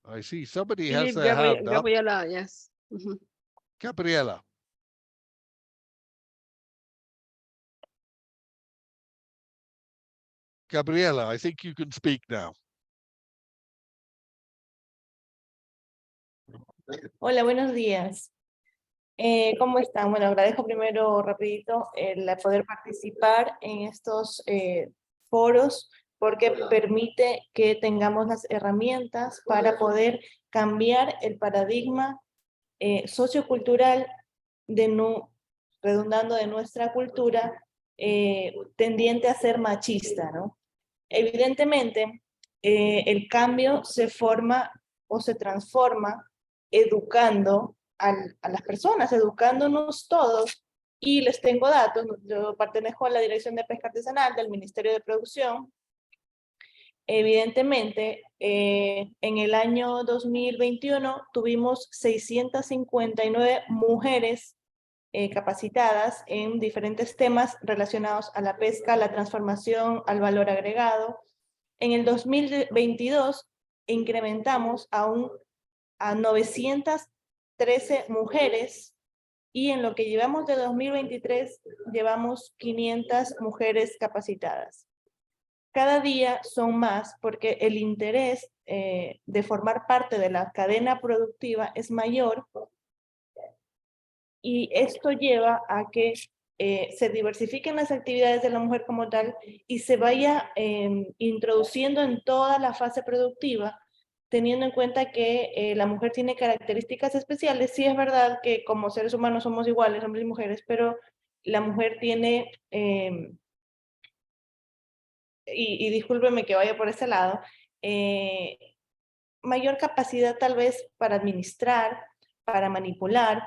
I see somebody has their hand up. Gabriela, yes. Gabriela. Gabriela, I think you can speak now. Hola, buenos días. ¿Cómo están? Bueno, agradezco primero rapidito el poder participar en estos foros, porque permite que tengamos las herramientas para poder cambiar el paradigma sociocultural, redundando de nuestra cultura, tendiente a ser machista, ¿no? Evidentemente, el cambio se forma o se transforma educando a las personas, educándonos todos, y les tengo datos. Yo pertenezco a la Dirección de Pesca Artesanal del Ministerio de Producción. Evidentemente, en el año 2021 tuvimos 659 mujeres capacitadas en diferentes temas relacionados a la pesca, la transformación, al valor agregado. En el 2022 incrementamos a 913 mujeres, y en lo que llevamos de 2023 llevamos 500 mujeres capacitadas. Cada día son más porque el interés de formar parte de la cadena productiva es mayor, y esto lleva a que se diversifiquen las actividades de la mujer como tal y se vaya introduciendo en toda la fase productiva, teniendo en cuenta que la mujer tiene características especiales. Sí es verdad que como seres humanos somos iguales, hombres y mujeres, pero la mujer tiene, y discúlpeme que vaya por ese lado, mayor capacidad tal vez para administrar, para manipular,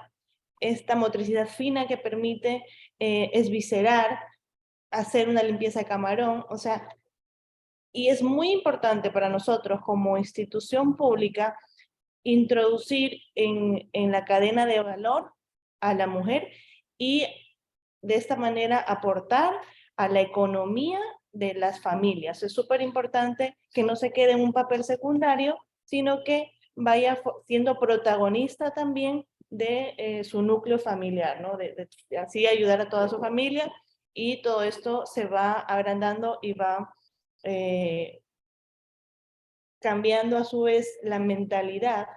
esta motricidad fina que permite esviscerar, hacer una limpieza de camarón, o sea, y es muy importante para nosotros como institución pública introducir en la cadena de valor a la mujer y de esta manera aportar a la economía de las familias. Es súper importante que no se quede en un papel secundario, sino que vaya siendo protagonista también de su núcleo familiar, ¿no? De así ayudar a toda su familia, y todo esto se va agrandando y va cambiando a su vez la mentalidad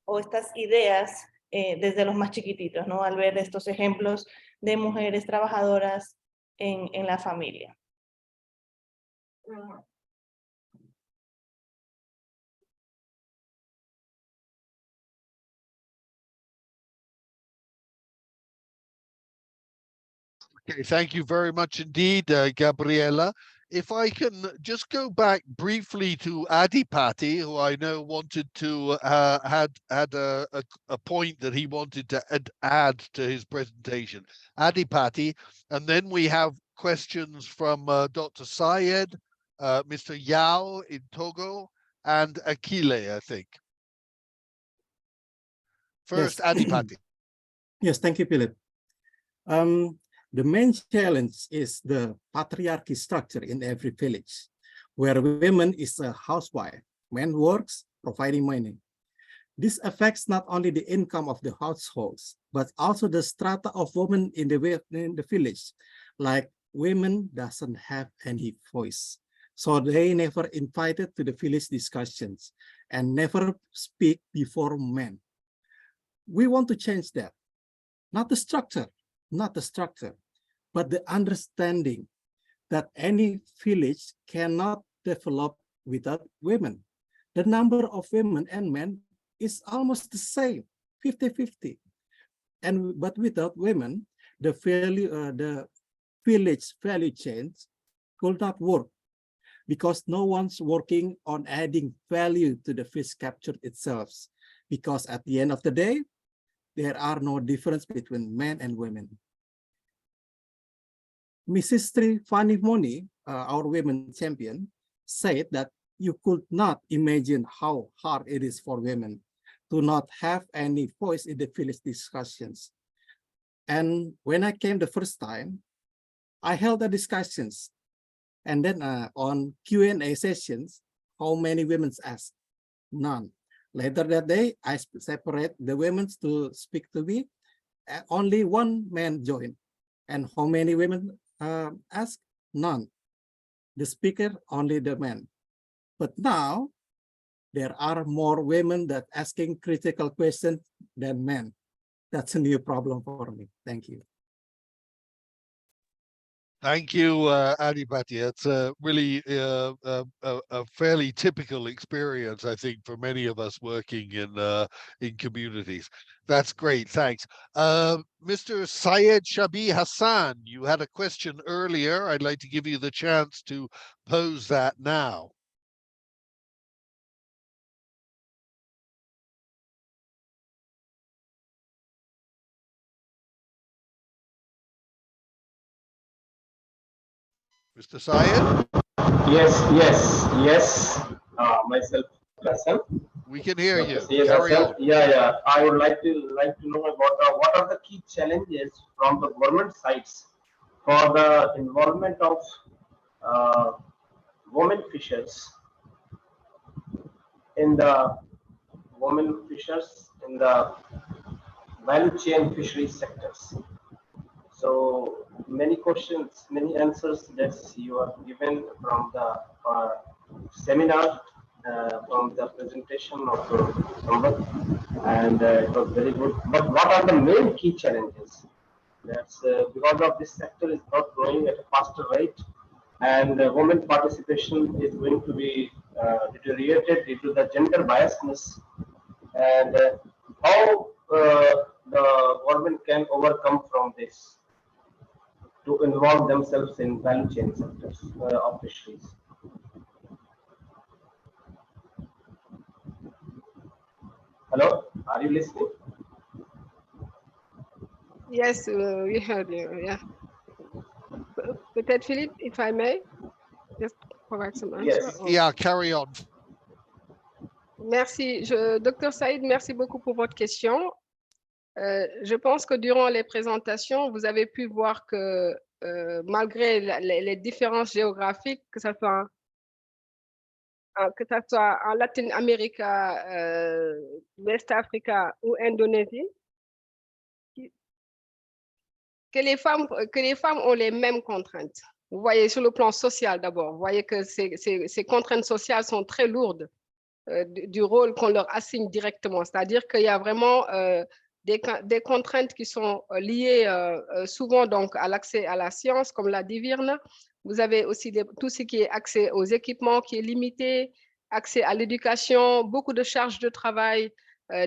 o estas ideas desde los más chiquititos, ¿no? Al ver estos ejemplos de mujeres trabajadoras en la familia. Okay, thank you very much indeed, Gabriela. If I can just go back briefly to Adipati, who I know wanted to had a point that he wanted to add to his presentation. Adipati, and then we have questions from Dr. Syed, Mr. Yao in Togo, and Akile, I think. First, Yes. Adipati. Yes, thank you, Philip. The main challenge is the patriarchy structure in every village, where women is a housewife, man works, providing money. This affects not only the income of the households, but also the strata of women in the village, like women doesn't have any voice. So they never invited to the village discussions and never speak before men. We want to change that, not the structure, but the understanding that any village cannot develop without women. The number of women and men is almost the same, 50-50. But without women, the village value chains could not work, because no one's working on adding value to the fish capture itself. Because at the end of the day, there are no difference between men and women. Mrs. Trifani Moni, our women champion, said that you could not imagine how hard it is for women to not have any voice in the village discussions. And when I came the first time, I held the discussions. And then on Q&A sessions, how many women asked? None. Later that day, I separate the women to speak to me. Only one man joined. And how many women asked? None. The speaker, only the men. But now, there are more women that asking critical questions than men. That's a new problem for me. Thank you. Thank you, Adipati. It's really a fairly typical experience, I think, for many of us working in communities. That's great. Thanks. Mr. Syed Shabi Hassan, you had a question earlier. I'd like to give you the chance to pose that now. Mr. Syed? Yes. Myself, Hassan. We can hear you. Yes, Carry on. Yeah. I would like to know about what are the key challenges from the government sides for the involvement of women fishers in the value chain fisheries sectors. So many questions, many answers that you have given from the seminar, from the presentation of Sambat, and it was very good. But what are the main key challenges? That's because of this sector is not growing at a faster rate, and women participation is going to be deteriorated due to the gender biasness, and how the government can overcome from this to involve themselves in value chain sectors of fisheries. Hello, are you listening? Yes, we heard you. Yeah. Peut-être Philippe, if I may, just provide some answer. Yes. Yeah, carry on. Merci. Dr Saïd, merci beaucoup pour votre question. Je pense que durant les présentations, vous avez pu voir que malgré les différences géographiques, que ce soit en Latin America, West Africa ou Indonésie, que les femmes ont les mêmes contraintes. Vous voyez sur le plan social d'abord, vous voyez que ces contraintes sociales sont très lourdes du rôle qu'on leur assigne directement. C'est-à-dire qu'il y a vraiment des contraintes qui sont liées souvent donc à l'accès à la science, comme l'a dit Virna. Vous avez aussi tout ce qui est accès aux équipements qui est limité, accès à l'éducation, beaucoup de charges de travail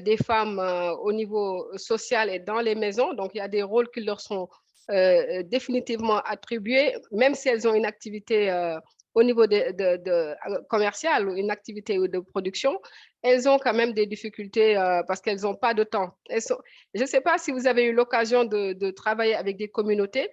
des femmes au niveau social et dans les maisons. Donc, il y a des rôles qui leur sont définitivement attribués, même si elles ont une activité au niveau commercial ou une activité de production, elles ont quand même des difficultés parce qu'elles n'ont pas de temps. Je ne sais pas si vous avez eu l'occasion de travailler avec des communautés,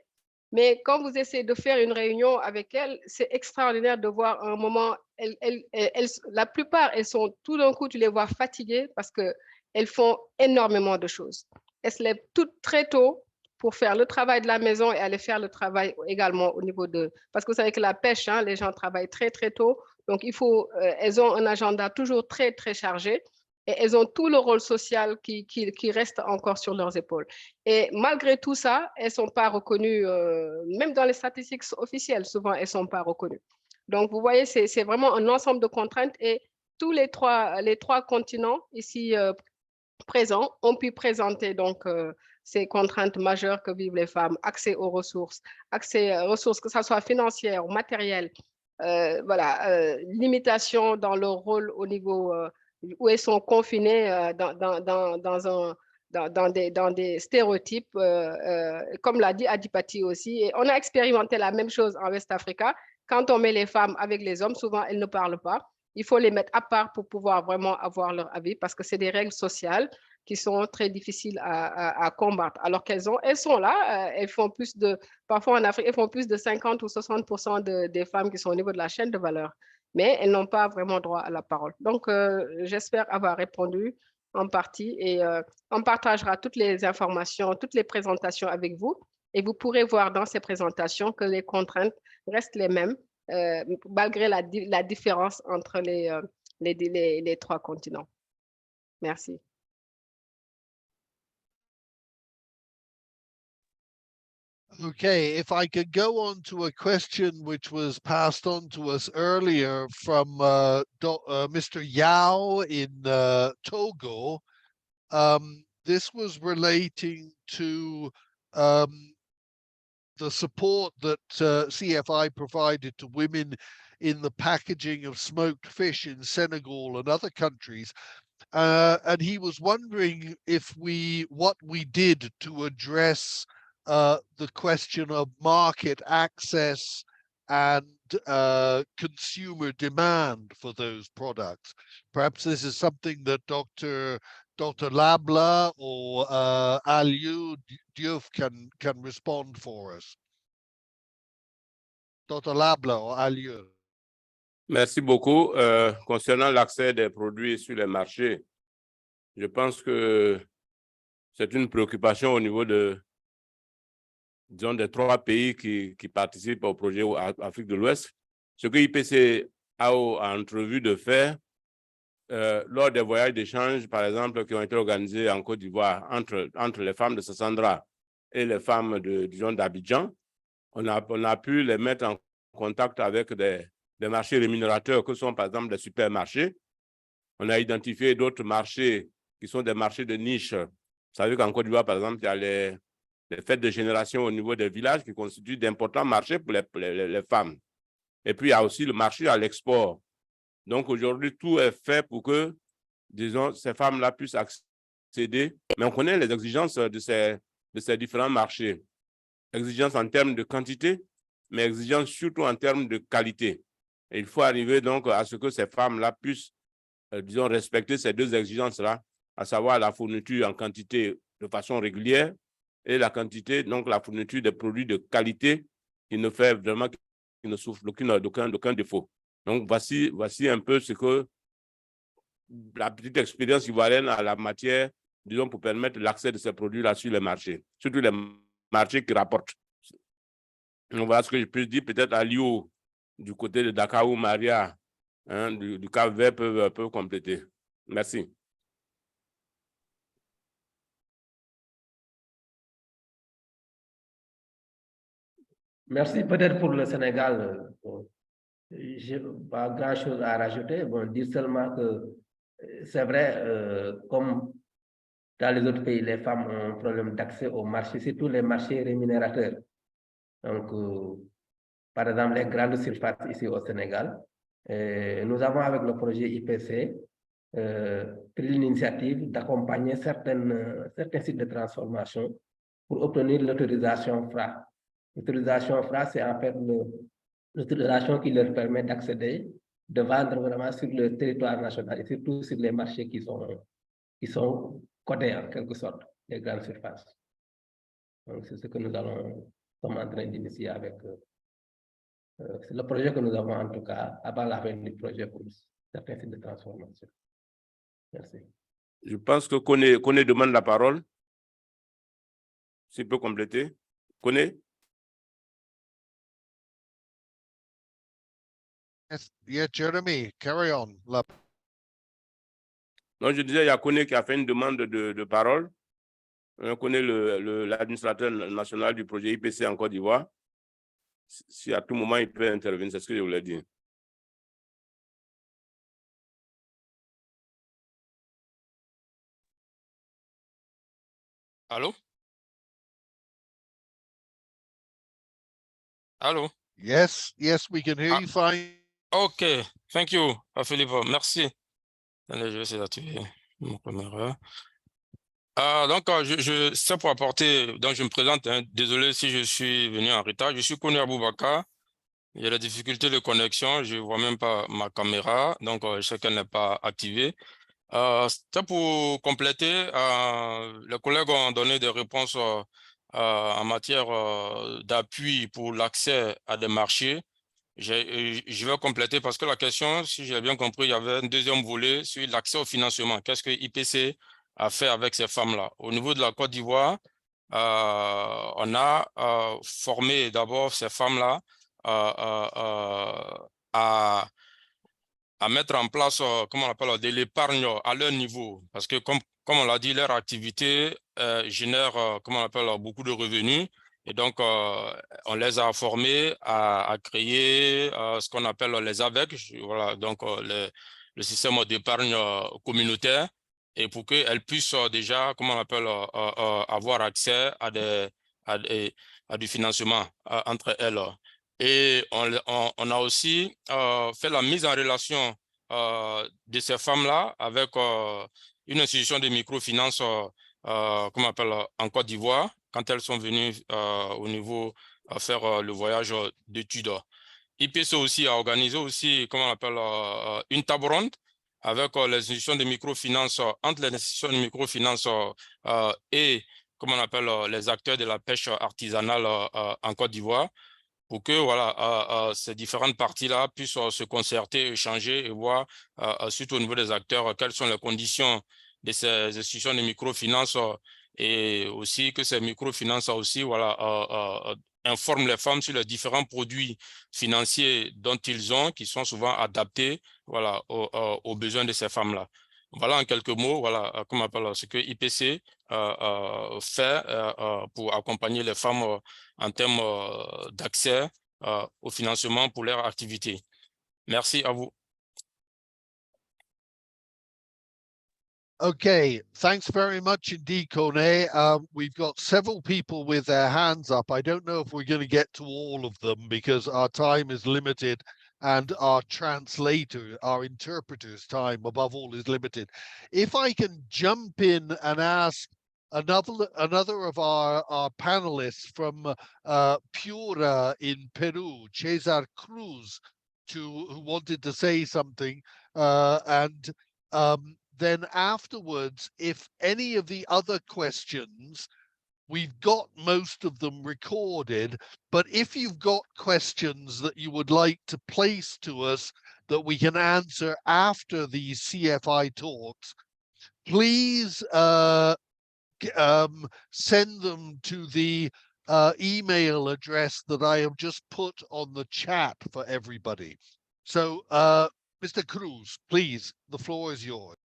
mais quand vous essayez de faire une réunion avec elles, c'est extraordinaire de voir un moment, la plupart, elles sont tout d'un coup, tu les vois fatiguées parce qu'elles font énormément de choses. Elles se lèvent toutes très tôt pour faire le travail de la maison et aller faire le travail également au niveau de... Parce que vous savez que la pêche, hein, les gens travaillent très, très tôt. Donc, elles ont un agenda toujours très, très chargé. Et elles ont tout le rôle social qui reste encore sur leurs épaules. Et malgré tout ça, elles ne sont pas reconnues, même dans les statistiques officielles, souvent, elles ne sont pas reconnues. Donc, vous voyez, c'est vraiment un ensemble de contraintes. Et tous les trois continents ici présents ont pu présenter donc, ces contraintes majeures que vivent les femmes, accès aux ressources, que ce soit financières ou matérielles, limitation dans leur rôle au niveau où elles sont confinées dans des stéréotypes, comme l'a dit Adipati aussi. Et on a expérimenté la même chose en West Africa. Quand on met les femmes avec les hommes, souvent elles ne parlent pas. Il faut les mettre à part pour pouvoir vraiment avoir leur avis parce que c'est des règles sociales qui sont très difficiles à combattre. Alors qu'elles sont là, elles font parfois en Afrique, elles font plus de 50 ou 60% des femmes qui sont au niveau de la chaîne de valeur, mais elles n'ont pas vraiment droit à la parole. Donc, j'espère avoir répondu en partie et on partagera toutes les informations, toutes les présentations avec vous et vous pourrez voir dans ces présentations que les contraintes restent les mêmes malgré la différence entre les trois continents. Merci. Okay, if I could go on to a question which was passed on to us earlier from Mr. Yao in Togo. This was relating to the support that CFI provided to women in the packaging of smoked fish in Senegal and other countries. And he was wondering what we did to address the question of market access and consumer demand for those products. Perhaps this is something that Dr. Labla or Aliou Diouf can respond for us. Dr. Label a lieu. Merci beaucoup. Concernant l'accès des produits sur les marchés, je pense que c'est une préoccupation au niveau de, disons, des 3 pays qui participent au projet Afrique de l'Ouest. Ce que IPC a entrevu de faire lors des voyages d'échange, par exemple, qui ont été organisés en Côte d'Ivoire entre les femmes de Sassandra et les femmes disons, d'Abidjan, on a pu les mettre en contact avec des marchés rémunérateurs que sont par exemple des supermarchés. On a identifié d'autres marchés qui sont des marchés de niche. Vous savez qu'en Côte d'Ivoire, par exemple, il y a les fêtes de génération au niveau des villages qui constituent d'importants marchés pour les femmes. Et puis, il y a aussi le marché à l'export. Donc, aujourd'hui, tout est fait pour que, disons, ces femmes-là puissent accéder. Mais on connaît les exigences de ces différents marchés. Exigences en termes de quantité, mais exigences surtout en termes de qualité. Et il faut arriver donc à ce que ces femmes-là puissent, disons, respecter ces 2 exigences-là, à savoir la fourniture en quantité de façon régulière et la quantité, donc la fourniture de produits de qualité qui ne fait vraiment, qui ne souffre d'aucun défaut. Donc, voici un peu ce que la petite expérience ivoirienne à la matière, disons, pour permettre l'accès de ces produits-là sur les marchés, surtout les marchés qui rapportent. Donc, voilà ce que je peux dire. Peut-être à Lio, du côté de Dakar ou Maria, hein, du Cap-Vert peuvent compléter. Merci. Merci. Peut-être pour le Sénégal, je n'ai pas grand-chose à rajouter. Bon, dire seulement que c'est vrai, comme dans les autres pays, les femmes ont un problème d'accès au marché, surtout les marchés rémunérateurs. Donc, par exemple, les grandes surfaces ici au Sénégal, nous avons avec le projet IPC pris l'initiative d'accompagner certains sites de transformation pour obtenir l'autorisation FRA. L'autorisation FRA, c'est en fait l'autorisation qui leur permet d'accéder, de vendre vraiment sur le territoire national et surtout sur les marchés qui sont codés en quelque sorte, les grandes surfaces. Donc, c'est ce que nous sommes en train d'initier avec c'est le projet que nous avons en tout cas avant la fin du projet pour certains sites de transformation. Merci. Je pense que Koné demande la parole. S'il peut compléter. Koné? Yes, yeah, Jeremy, carry on. Non, je disais, il y a Koné qui a fait une demande de parole. On connaît l'administrateur national du projet IPC en Côte d'Ivoire. Si à tout moment il peut intervenir, c'est ce que je voulais dire. Allô? Allô? Yes, we can hear you fine. OK, thank you, Philippe. Merci. Allez, je vais essayer d'activer mon caméra. Donc, c'est pour apporter, donc je me présente, hein, désolé si je suis venu en retard. Je suis Koné Aboubakar. Il y a des difficultés de connexion, je ne vois même pas ma caméra, donc je sais qu'elle n'est pas activée. C'était pour compléter, les collègues ont donné des réponses en matière d'appui pour l'accès à des marchés. Je vais compléter parce que la question, si j'ai bien compris, il y avait un deuxième volet sur l'accès au financement. Qu'est-ce que IPC a fait avec ces femmes-là? Au niveau de la Côte d'Ivoire, on a formé d'abord ces femmes-là à mettre en place, comment on appelle, de l'épargne à leur niveau. Parce que comme on l'a dit, leur activité génère, comment on appelle, beaucoup de revenus. Et donc, on les a formés à créer ce qu'on appelle les AVEC, voilà, donc le système d'épargne communautaire, et pour qu'elles puissent déjà, comment on appelle, avoir accès à du financement entre elles. Et on a aussi fait la mise en relation de ces femmes-là avec une institution de microfinance, comment on appelle, en Côte d'Ivoire, quand elles sont venues au niveau faire le voyage d'études. IPC aussi a organisé aussi, comment on appelle, une table ronde avec les institutions de microfinance, entre les institutions de microfinance et, comment on appelle, les acteurs de la pêche artisanale en Côte d'Ivoire, pour que voilà, ces différentes parties-là puissent se concerter, échanger et voir, surtout au niveau des acteurs, quelles sont les conditions de ces institutions de microfinance et aussi que ces microfinances aussi voilà, informent les femmes sur les différents produits financiers dont ils ont, qui sont souvent adaptés voilà, aux besoins de ces femmes-là. Voilà en quelques mots, voilà, comment on appelle ce que IPC fait pour accompagner les femmes en termes d'accès au financement pour leur activité. Merci à vous. Okay, thanks very much indeed, Kone. We've got several people with their hands up. I don't know if we're going to get to all of them because our time is limited and our translator, our interpreter's time above all is limited. If I can jump in and ask another of our panelists from Piura in Peru, Cesar Cruz, who wanted to say something, then afterwards, if any of the other questions, we've got most of them recorded, but if you've got questions that you would like to place to us that we can answer after these CFI talks, please send them to the email address that I have just put on the chat for everybody. So, Mr. Cruz, please, the floor is yours.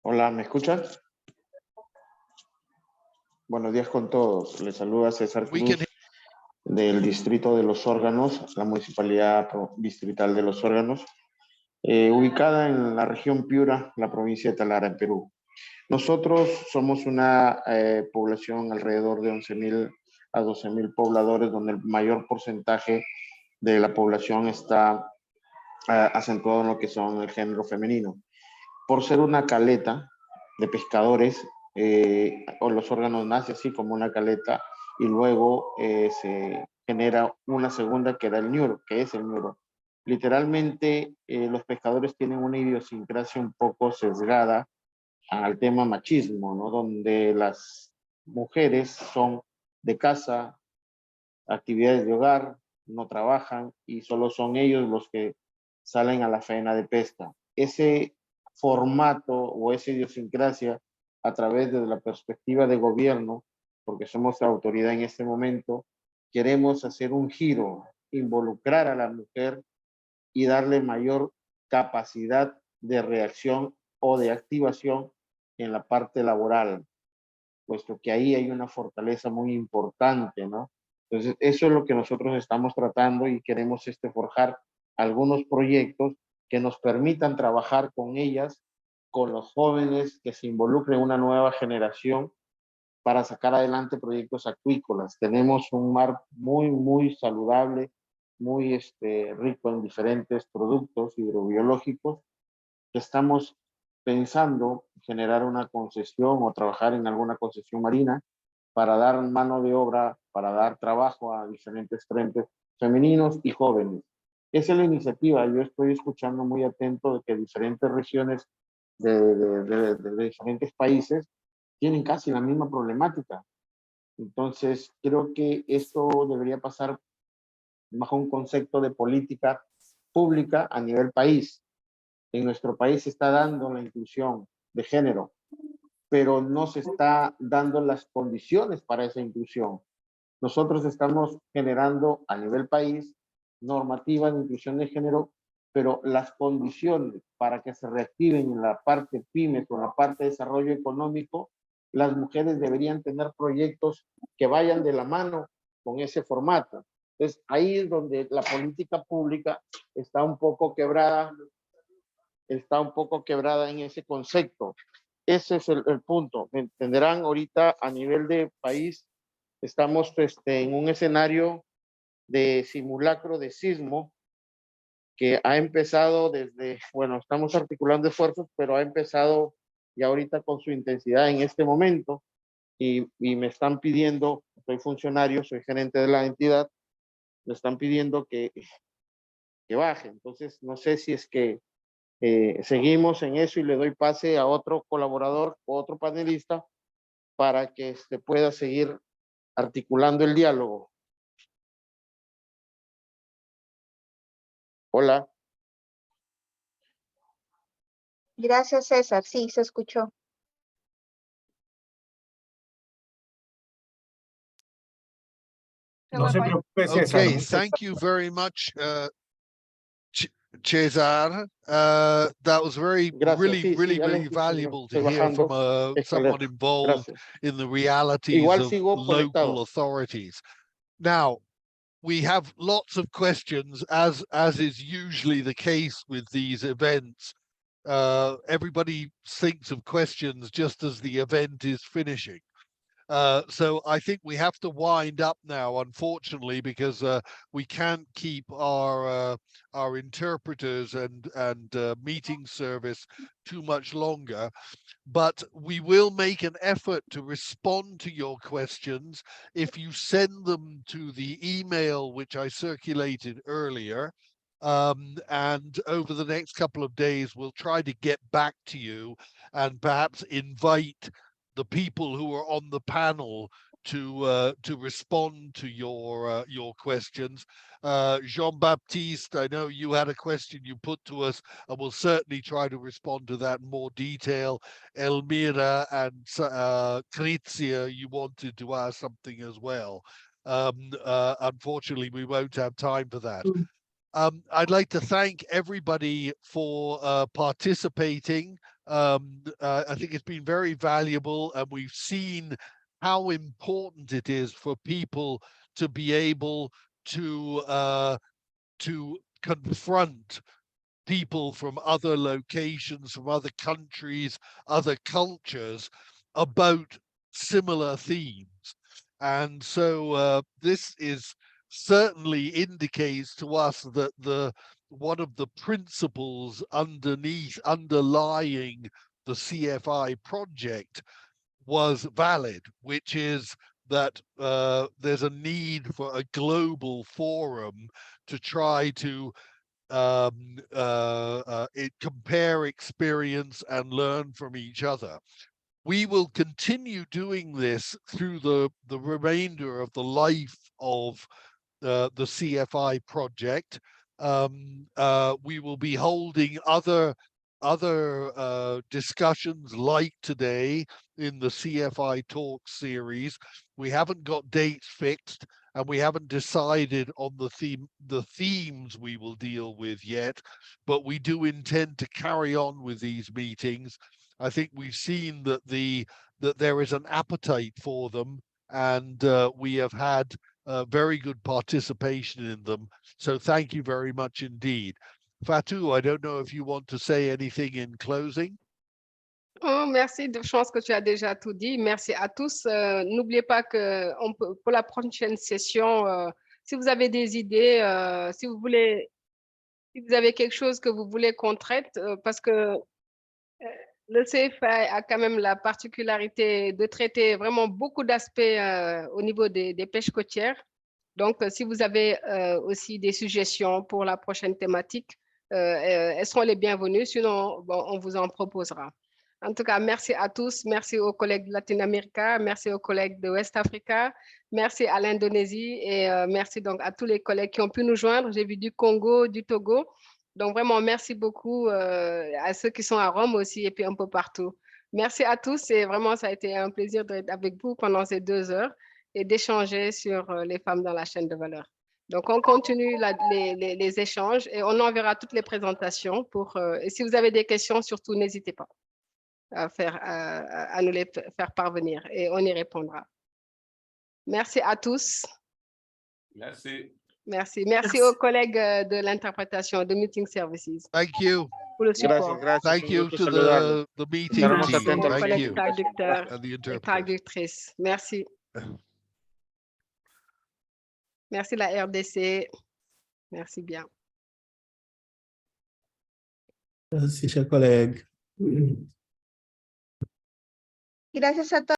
Hola, ¿me escuchan? Buenos días con todos. Les saluda César Cruz del Distrito de los Órganos, la Municipalidad Distrital de los Órganos, ubicada en la región Piura, la provincia de Talara, en Perú. Nosotros somos una población alrededor de 11.000 a 12.000 pobladores, donde el mayor porcentaje de la población está acentuado en lo que son el género femenino. Por ser una caleta de pescadores, o los órganos nace así como una caleta y luego se genera una segunda que da el ñuro, que es el ñuro. Literalmente los pescadores tienen una idiosincrasia un poco sesgada al tema machismo, ¿no? Donde las mujeres son de casa, actividades de hogar, no trabajan y solo son ellos los que salen a la faena de pesca. Ese formato o esa idiosincrasia a través de la perspectiva de gobierno, porque somos la autoridad en este momento, queremos hacer un giro, involucrar a la mujer y darle mayor capacidad de reacción o de activación en la parte laboral, puesto que ahí hay una fortaleza muy importante, ¿no? Entonces, eso es lo que nosotros estamos tratando y queremos forjar algunos proyectos que nos permitan trabajar con ellas, con los jóvenes, que se involucren en una nueva generación para sacar adelante proyectos acuícolas. Tenemos un mar muy, muy saludable, muy rico en diferentes productos hidrobiológicos, que estamos pensando generar una concesión o trabajar en alguna concesión marina para dar mano de obra, para dar trabajo a diferentes frentes femeninos y jóvenes. Esa es la iniciativa. Yo estoy escuchando muy atento de que diferentes regiones de diferentes países tienen casi la misma problemática. Entonces, creo que esto debería pasar bajo un concepto de política pública a nivel país. En nuestro país se está dando la inclusión de género, pero no se está dando las condiciones para esa inclusión. Nosotros estamos generando a nivel país normativas de inclusión de género, pero las condiciones para que se reactiven en la parte pymes o en la parte de desarrollo económico, las mujeres deberían tener proyectos que vayan de la mano con ese formato. Entonces, ahí es donde la política pública está un poco quebrada en ese concepto. Ese es el punto. Me entenderán, ahorita a nivel de país estamos en un escenario de simulacro de sismo que ha empezado desde, bueno, estamos articulando esfuerzos, pero ha empezado ya ahorita con su intensidad en este momento y me están pidiendo, soy funcionario, soy gerente de la entidad, me están pidiendo que baje. Entonces, no sé si es que Seguimos en eso y le doy pase a otro colaborador, otro panelista, para que pueda seguir articulando el diálogo. Hola. Gracias, César. Sí, se escuchó. No se preocupe, César. Okay, thank you very much, Cesar. That was really valuable to hear from someone involved in the realities of local authorities. Now, we have lots of questions, as is usually the case with these events. Everybody thinks of questions just as the event is finishing. So I think we have to wind up now, unfortunately, because we can't keep our interpreters and meeting service too much longer. But we will make an effort to respond to your questions if you send them to the email which I circulated earlier. And over the next couple of days, we'll try to get back to you and perhaps invite the people who are on the panel to respond to your questions. Jean-Baptiste, I know you had a question you put to us, and we'll certainly try to respond to that in more detail. Elmira and Krizia, you wanted to ask something as well. Unfortunately, we won't have time for that. I'd like to thank everybody for participating. I think it's been very valuable, and we've seen how important it is for people to be able to confront people from other locations, from other countries, other cultures about similar themes. And so this is certainly indicates to us that one of the principles underlying the CFI project was valid, which is that there's a need for a global forum to try to compare experience and learn from each other. We will continue doing this through the remainder of the life of the CFI project. We will be holding other discussions like today in the CFI Talks series. We haven't got dates fixed, and we haven't decided on the themes we will deal with yet, but we do intend to carry on with these meetings. I think we've seen that there is an appetite for them, and we have had very good participation in them. So thank you very much indeed. Fatou, I don't know if you want to say anything in closing. Oh, merci, je pense que tu as déjà tout dit. Merci à tous. N'oubliez pas que pour la prochaine session, si vous avez des idées, si vous avez quelque chose que vous voulez qu'on traite, parce que le CFI a quand même la particularité de traiter vraiment beaucoup d'aspects au niveau des pêches côtières. Donc, si vous avez aussi des suggestions pour la prochaine thématique, elles seront les bienvenues, sinon bon, on vous en proposera. En tout cas, merci à tous, merci aux collègues de Latine-Amérique, merci aux collègues de West Africa, merci à l'Indonésie et merci donc à tous les collègues qui ont pu nous joindre. J'ai vu du Congo, du Togo. Donc vraiment, merci beaucoup à ceux qui sont à Rome aussi et puis un peu partout. Merci à tous et vraiment, ça a été un plaisir d'être avec vous pendant ces 2 heures et d'échanger sur les femmes dans la chaîne de valeur. Donc, on continue les échanges et on enverra toutes les présentations. Et si vous avez des questions, surtout, n'hésitez pas à nous les faire parvenir et on y répondra. Merci à tous. Merci. Merci. Merci aux collègues de l'interprétation, de Meeting Services. Thank you. Pour le support. Thank you to the meeting team. Aux Thank collègues you. traducteurs And the et interpreters. traductrices. Merci. Merci la RDC. Merci bien. Merci, chers collègues. Gracias a todos.